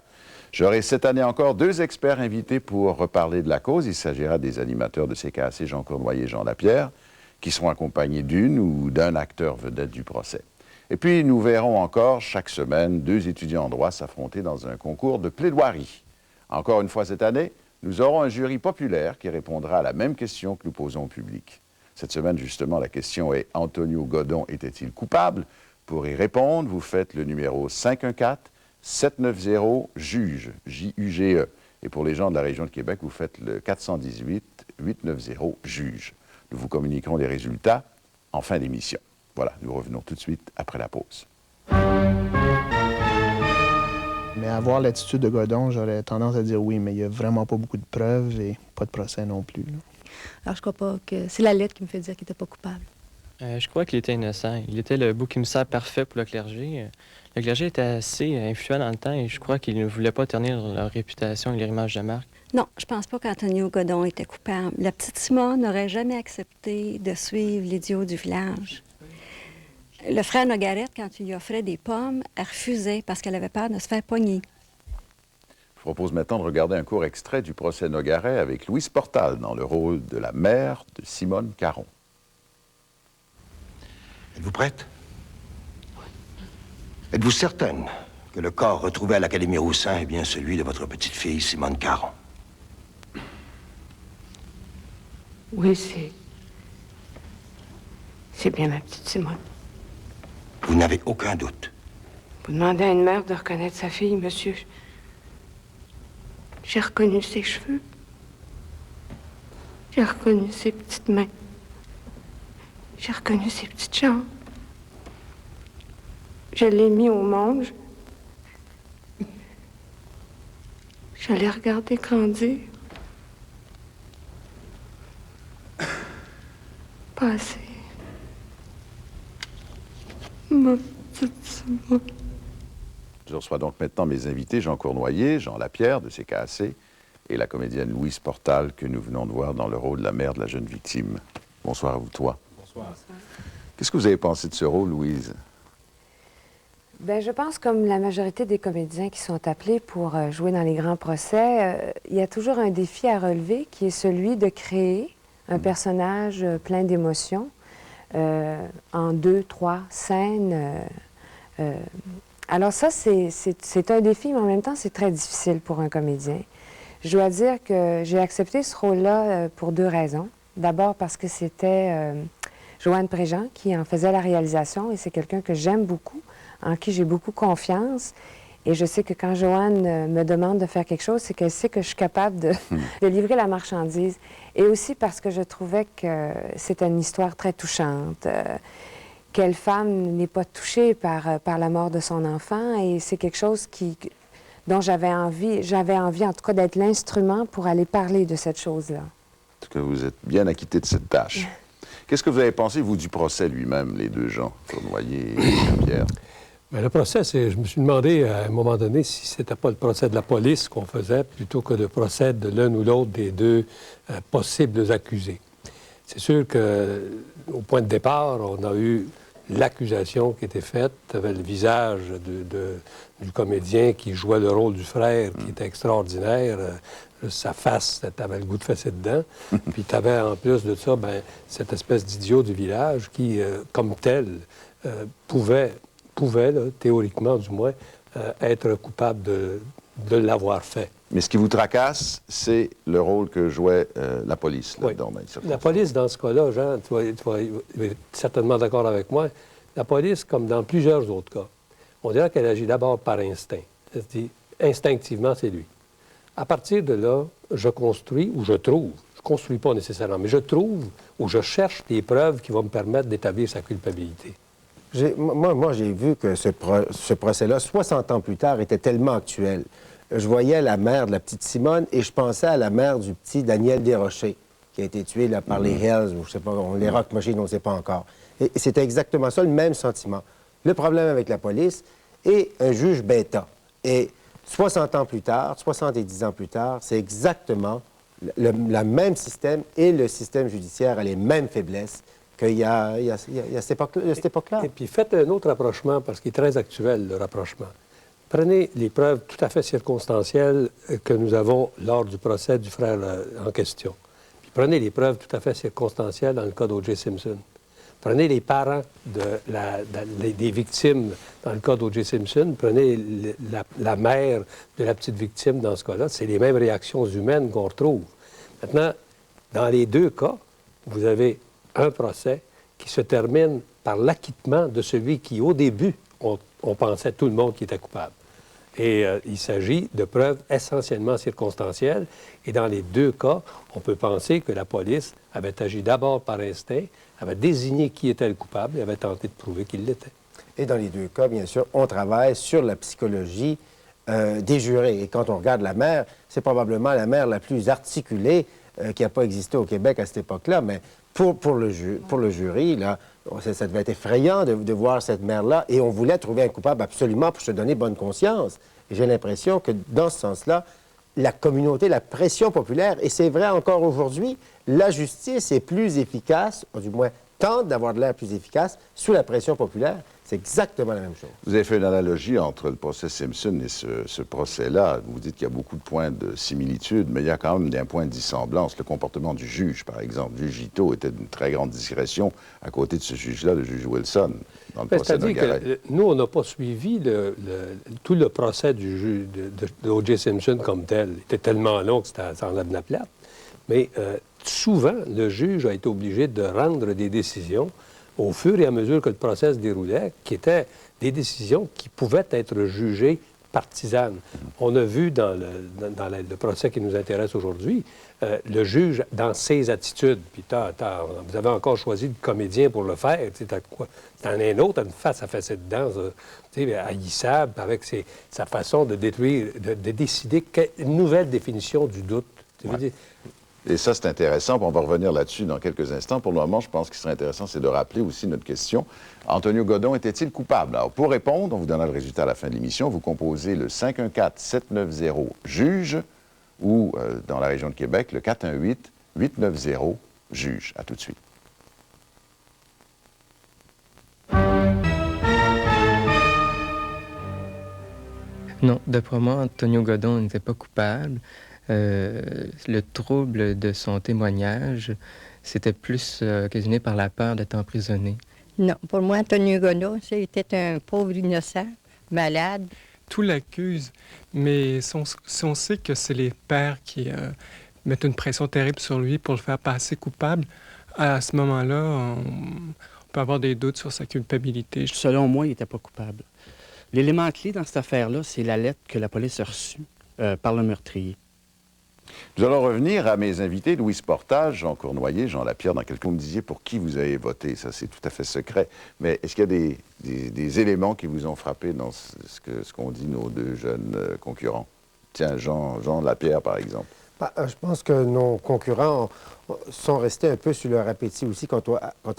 J'aurai cette année encore 2 experts invités pour reparler de la cause. Il s'agira des animateurs de CKAC, Jean Cournoyer et Jean Lapierre, qui seront accompagnés d'une ou d'un acteur vedette du procès. Et puis, nous verrons encore chaque semaine 2 étudiants en droit s'affronter dans un concours de plaidoirie. Encore une fois cette année, nous aurons un jury populaire qui répondra à la même question que nous posons au public. Cette semaine, justement, la question est « Antonio Godon était-il coupable ?» Pour y répondre, vous faites le numéro 514-790-JUGE, J-U-G-E. Et pour les gens de la région de Québec, vous faites le 418-890-JUGE. Nous vous communiquerons les résultats en fin d'émission. Voilà, nous revenons tout de suite après la pause. Mais à voir l'attitude de Godon, j'aurais tendance à dire oui, mais il n'y a vraiment pas beaucoup de preuves et pas de procès non plus. Alors, je crois pas que c'est la lettre qui me fait dire qu'il n'était pas coupable. Je crois qu'il était innocent. Il était le bouc émissaire parfait pour le clergé. Le clergé était assez influent dans le temps et je crois qu'il ne voulait pas ternir leur réputation et leur image de marque. Non, je pense pas qu'Antonio Godon était coupable. La petite Simone n'aurait jamais accepté de suivre l'idiot du village. Le frère Nogaret, quand il lui offrait des pommes, elle refusait parce qu'elle avait peur de se faire pogner. Je vous propose maintenant de regarder un court extrait du procès Nogaret avec Louise Portal dans le rôle de la mère de Simone Caron. Êtes-vous prête? Êtes-vous certaine que le corps retrouvé à l'Académie Roussin est bien celui de votre petite-fille Simone Caron? Oui, c'est bien ma petite Simone. Vous n'avez aucun doute? Vous demandez à une mère de reconnaître sa fille, monsieur. J'ai reconnu ses cheveux. J'ai reconnu ses petites mains. J'ai reconnu ses petites jambes. Je l'ai mis au monde. Je l'ai regardé grandir. Passer. Ma petite Simone. Je reçois donc maintenant mes invités, Jean Cournoyer, Jean Lapierre de CKAC et la comédienne Louise Portal que nous venons de voir dans le rôle de la mère de la jeune victime. Bonsoir à vous trois. Bonsoir. Qu'est-ce que vous avez pensé de ce rôle, Louise? Bien, je pense, comme la majorité des comédiens qui sont appelés pour jouer dans les grands procès, il y a toujours un défi à relever qui est celui de créer un personnage plein d'émotions en 2, 3 scènes. Alors ça, c'est un défi, mais en même temps, c'est très difficile pour un comédien. Je dois dire que j'ai accepté ce rôle-là pour 2 raisons. D'abord parce que c'était Joanne Préjean qui en faisait la réalisation et c'est quelqu'un que j'aime beaucoup, en qui j'ai beaucoup confiance. Et je sais que quand Joanne me demande de faire quelque chose, c'est qu'elle sait que je suis capable de livrer la marchandise. Et aussi parce que je trouvais que c'était une histoire très touchante. Quelle femme n'est pas touchée par la mort de son enfant? Et c'est quelque chose dont j'avais envie en tout cas d'être l'instrument pour aller parler de cette chose-là. En tout cas, vous êtes bien acquitté de cette tâche. Qu'est-ce que vous avez pensé, vous, du procès lui-même, les 2 gens, Cournoyer et Pierre? Bien, le procès, je me suis demandé à un moment donné si c'était pas le procès de la police qu'on faisait plutôt que le procès de l'un ou l'autre des 2 possibles accusés. C'est sûr qu'au point de départ, on a eu l'accusation qui était faite. Tu avais le visage du comédien qui jouait le rôle du frère, qui était extraordinaire. Sa face, tu avais le goût de fesser dedans. Puis tu avais en plus de ça, cette espèce d'idiot du village qui, comme tel, pouvait là, théoriquement du moins, être coupable de l'avoir fait. Mais ce qui vous tracasse, c'est le rôle que jouait la police là-dedans. La police, dans ce cas-là, Jean, tu vas être certainement d'accord avec moi, la police, comme dans plusieurs autres cas, on dirait qu'elle agit d'abord par instinct. C'est-à-dire, instinctivement, c'est lui. À partir de là, je construis ou je trouve, je ne construis pas nécessairement, mais je trouve ou je cherche des preuves qui vont me permettre d'établir sa culpabilité. Moi, j'ai vu que ce procès-là, 60 ans plus tard, était tellement actuel. Je voyais la mère de la petite Simone et je pensais à la mère du petit Daniel Desrochers, qui a été tué là, par les Hells, ou je sais pas, les Rock Machines, on ne sait pas encore. Et c'était exactement ça, le même sentiment. Le problème avec la police et un juge bêta. Et 60 ans plus tard, 70 ans plus tard, c'est exactement le même système et le système judiciaire a les mêmes faiblesses qu'il y a cette époque-là. Et puis faites un autre rapprochement, parce qu'il est très actuel, le rapprochement. Prenez les preuves tout à fait circonstancielles que nous avons lors du procès du frère en question. Puis prenez les preuves tout à fait circonstancielles dans le cas d'O.J. Simpson. Prenez les parents des victimes dans le cas d'O.J. Simpson. Prenez la mère de la petite victime dans ce cas-là. C'est les mêmes réactions humaines qu'on retrouve. Maintenant, dans les deux cas, vous avez un procès qui se termine par l'acquittement de celui qui, au début, on pensait tout le monde qui était coupable. Et il s'agit de preuves essentiellement circonstancielles. Et dans les deux cas, on peut penser que la police avait agi d'abord par instinct, avait désigné qui était le coupable et avait tenté de prouver qu'il l'était. Et dans les deux cas, bien sûr, on travaille sur la psychologie des jurés. Et quand on regarde la mère, c'est probablement la mère la plus articulée qui n'a pas existé au Québec à cette époque-là, mais pour le jury, là, ça devait être effrayant de voir cette mère-là, et on voulait trouver un coupable absolument pour se donner bonne conscience. Et j'ai l'impression que, dans ce sens-là, la communauté, la pression populaire, et c'est vrai encore aujourd'hui, la justice est plus efficace, ou du moins tente d'avoir de l'air plus efficace, sous la pression populaire. C'est exactement la même chose. Vous avez fait une analogie entre le procès Simpson et ce procès-là. Vous dites qu'il y a beaucoup de points de similitude, mais il y a quand même des points de dissemblance. Le comportement du juge, par exemple. Le juge Ito était d'une très grande discrétion à côté de ce juge-là, le juge Wilson, dans le procès Nogaret. C'est-à-dire que nous, on n'a pas suivi tout le procès du juge de O.J. Simpson comme tel. Il était tellement long que ça en avait la plate. Mais souvent, le juge a été obligé de rendre des décisions au fur et à mesure que le procès se déroulait, qui étaient des décisions qui pouvaient être jugées partisanes. On a vu dans le procès qui nous intéresse aujourd'hui, le juge dans ses attitudes. Puis vous avez encore choisi le comédien pour le faire. T'en as un autre, une face à face dedans, haïssable, avec sa façon de détruire, de décider une nouvelle définition du doute. Ouais. Et ça, c'est intéressant. On va revenir là-dessus dans quelques instants. Pour le moment, je pense qu'il serait intéressant, c'est de rappeler aussi notre question. Antonio Godon était-il coupable? Alors, pour répondre, on vous donnera le résultat à la fin de l'émission. Vous composez le 514-790-JUGE ou, dans la région de Québec, le 418-890-JUGE. À tout de suite. Non, d'après moi, Antonio Godon n'était pas coupable. Le trouble de son témoignage, c'était plus occasionné par la peur d'être emprisonné. Non, pour moi, Antonio Godon, c'était un pauvre innocent, malade. Tout l'accuse, mais si on sait que c'est les pères qui mettent une pression terrible sur lui pour le faire passer coupable, à ce moment-là, on peut avoir des doutes sur sa culpabilité. Selon moi, il n'était pas coupable. L'élément clé dans cette affaire-là, c'est la lettre que la police a reçue par le meurtrier. Nous allons revenir à mes invités, Louise Portage, Jean Cournoyer, Jean Lapierre. Dans quelques mots, vous me disiez pour qui vous avez voté. Ça, c'est tout à fait secret. Mais est-ce qu'il y a des éléments qui vous ont frappé dans ce qu'ont dit nos deux jeunes concurrents? Tiens, Jean Lapierre, par exemple. Je pense que nos concurrents sont restés un peu sur leur appétit aussi quant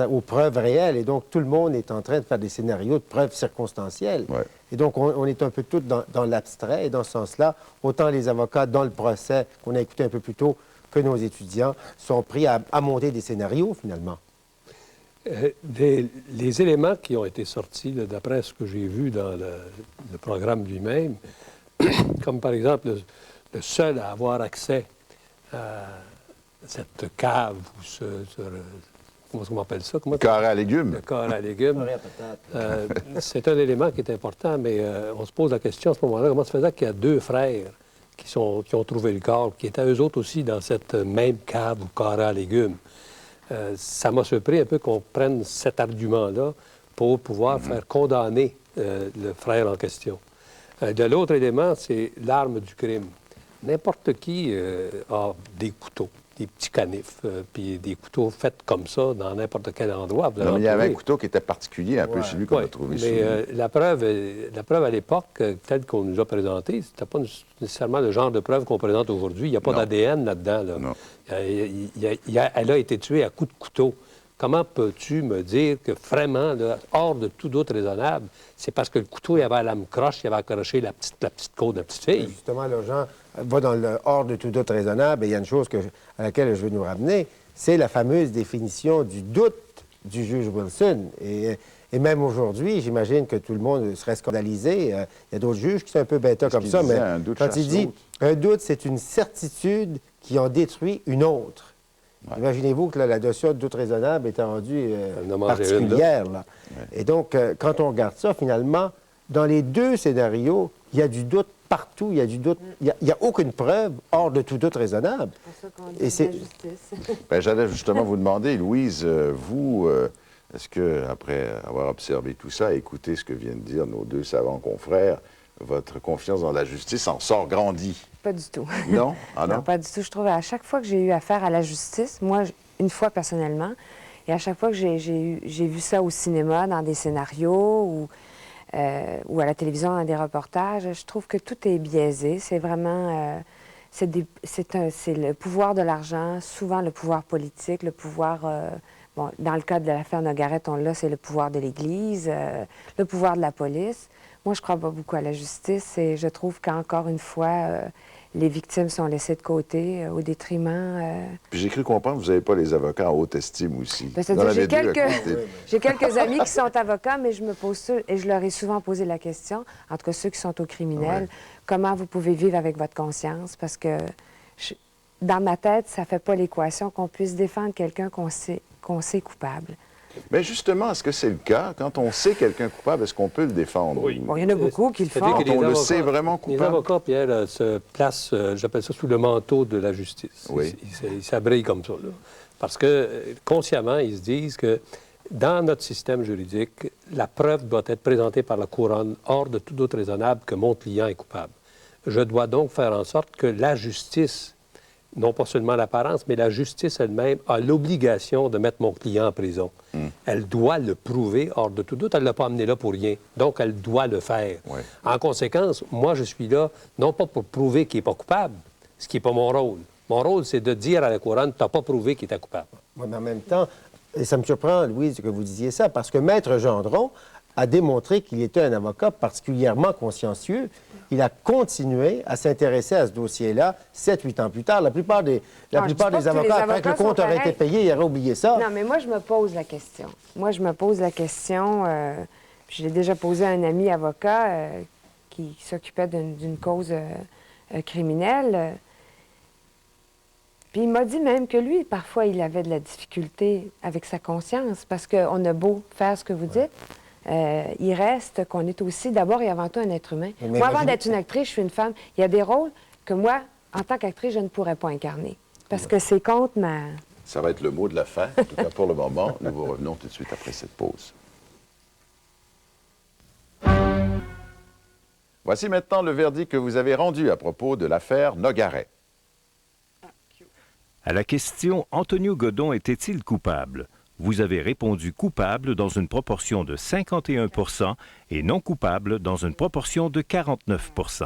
aux preuves réelles. Et donc, tout le monde est en train de faire des scénarios de preuves circonstancielles. Ouais. Et donc, on est un peu tous dans l'abstrait. Et dans ce sens-là, autant les avocats dans le procès qu'on a écouté un peu plus tôt que nos étudiants sont pris à monter des scénarios, finalement. Les éléments qui ont été sortis, d'après ce que j'ai vu dans le programme lui-même, comme par exemple le seul à avoir accès à cette cave ou comment on appelle ça? Carré à légumes. Le carré à légumes. C'est un élément qui est important, mais on se pose la question à ce moment-là, comment se faisait qu'il y a deux frères qui ont trouvé le corps, qui étaient eux autres aussi dans cette même cave ou carré à légumes. Ça m'a surpris un peu qu'on prenne cet argument-là pour pouvoir faire condamner le frère en question. De l'autre élément, c'est l'arme du crime. N'importe qui a des couteaux, des petits canifs, puis des couteaux faits comme ça dans n'importe quel endroit. Non, mais il y avait un couteau qui était particulier, un peu celui qu'on a trouvé sous mais la preuve à l'époque, telle qu'on nous a présentée, c'était pas nécessairement le genre de preuve qu'on présente aujourd'hui. Il n'y a pas d'ADN là-dedans. Là. Non. Elle a été tuée à coups de couteau. Comment peux-tu me dire que vraiment, là, hors de tout doute raisonnable, c'est parce que le couteau, il avait la lame croche, il avait accroché la petite côte de la petite fille? Justement, là, Jean va dans le hors de tout doute raisonnable, et il y a une chose à laquelle je veux nous ramener, c'est la fameuse définition du doute du juge Wilson. Et même aujourd'hui, j'imagine que tout le monde serait scandalisé. Il y a d'autres juges qui sont un peu bêta comme ça, mais quand il dit un doute, c'est une certitude qui en détruit une autre. Ouais. Imaginez-vous que là, la notion de doute raisonnable est rendue particulière. Là. Ouais. Et donc, quand on regarde ça, finalement, dans les deux scénarios, il y a du doute partout, il y a du doute, il n'y a aucune preuve hors de tout doute raisonnable. C'est pour ça qu'on dit la justice. Bien, j'allais justement vous demander, Louise, vous, est-ce que, après avoir observé tout ça et écouté ce que viennent de dire nos deux savants confrères, votre confiance dans la justice en sort grandie? Pas du tout. Non? Ah non? Non, pas du tout. Je trouve à chaque fois que j'ai eu affaire à la justice, moi, une fois personnellement, et à chaque fois que j'ai vu ça au cinéma, dans des scénarios ou à la télévision, dans des reportages, je trouve que tout est biaisé. C'est vraiment... c'est le pouvoir de l'argent, souvent le pouvoir politique, le pouvoir... bon, dans le cas de l'affaire Nogaret, c'est le pouvoir de l'Église, le pouvoir de la police. Moi, je crois pas beaucoup à la justice et je trouve qu'encore une fois, les victimes sont laissées de côté au détriment... Puis j'ai cru comprendre que vous n'avez pas les avocats en haute estime aussi. C'est-à-dire j'ai quelques amis qui sont avocats, mais je leur ai souvent posé la question, en tout cas ceux qui sont au criminel, comment vous pouvez vivre avec votre conscience? Parce que dans ma tête, ça ne fait pas l'équation qu'on puisse défendre quelqu'un qu'on sait coupable. Mais justement, est-ce que c'est le cas? Quand on sait quelqu'un coupable, est-ce qu'on peut le défendre? Oui. Bon, il y en a beaucoup qui le font. Quand on le sait vraiment coupable? Les avocats, Pierre, se placent, j'appelle ça, sous le manteau de la justice. Oui. Ils s'abrillent comme ça, là. Parce que, consciemment, ils se disent que dans notre système juridique, la preuve doit être présentée par la couronne hors de tout doute raisonnable que mon client est coupable. Je dois donc faire en sorte que la justice, non pas seulement l'apparence, mais la justice elle-même a l'obligation de mettre mon client en prison. Elle doit le prouver hors de tout doute. Elle ne l'a pas amené là pour rien. Donc, elle doit le faire. Oui. En conséquence, moi, je suis là, non pas pour prouver qu'il n'est pas coupable, ce qui n'est pas mon rôle. Mon rôle, c'est de dire à la couronne, tu n'as pas prouvé qu'il était coupable. Oui, mais en même temps, et ça me surprend, Louise, que vous disiez ça, parce que Maître Gendron a démontré qu'il était un avocat particulièrement consciencieux. Il a continué à s'intéresser à ce dossier-là 7-8 ans plus tard. La plupart des avocats, après que le compte aurait été payé, ils auraient oublié ça. Non, mais moi, je me pose la question. Je l'ai déjà posé à un ami avocat qui s'occupait d'une cause criminelle. Puis il m'a dit même que lui, parfois, il avait de la difficulté avec sa conscience, parce qu'on a beau faire ce que vous dites, il reste qu'on est aussi d'abord et avant tout un être humain. Mais moi, avant d'être une actrice, je suis une femme. Il y a des rôles que moi, en tant qu'actrice, je ne pourrais pas incarner. Parce que c'est contre ma... Ça va être le mot de la fin. En tout cas, pour le moment, nous vous revenons tout de suite après cette pause. Voici maintenant le verdict que vous avez rendu à propos de l'affaire Nogaret. À la question « Antonio Godon était-il coupable ?» Vous avez répondu coupable dans une proportion de 51 % et non coupable dans une proportion de 49 %.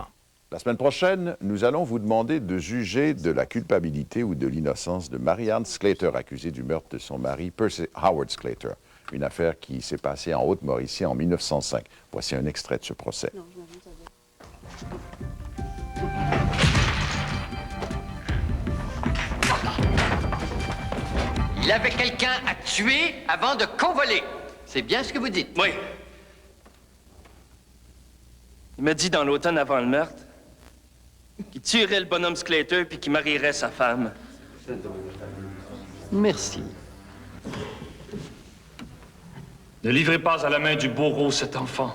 La semaine prochaine, nous allons vous demander de juger de la culpabilité ou de l'innocence de Marianne Sclater, accusée du meurtre de son mari, Percy Howard Sclater. Une affaire qui s'est passée en Haute-Mauricie en 1905. Voici un extrait de ce procès. Il avait quelqu'un à tuer avant de convoler. C'est bien ce que vous dites. Oui. Il m'a dit dans l'automne avant le meurtre qu'il tuerait le bonhomme Sclater puis qu'il marierait sa femme. Merci. Ne livrez pas à la main du bourreau cet enfant.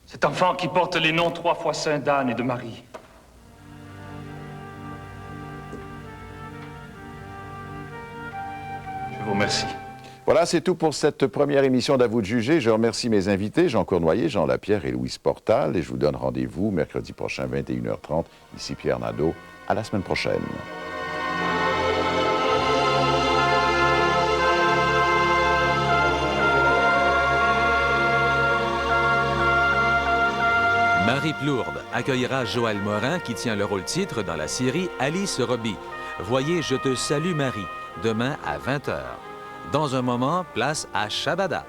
Cet enfant qui porte les noms 3 fois saints d'Anne et de Marie. Je vous remercie. Voilà, c'est tout pour cette première émission d'À vous de juger. Je remercie mes invités, Jean Cournoyer, Jean Lapierre et Louise Portal. Et je vous donne rendez-vous mercredi prochain, 21h30. Ici Pierre Nadeau. À la semaine prochaine. Marie Plourde accueillera Joël Morin qui tient le rôle-titre dans la série Alice Robbie. Voyez Je te salue Marie, demain à 20h. Dans un moment, place à Shabada.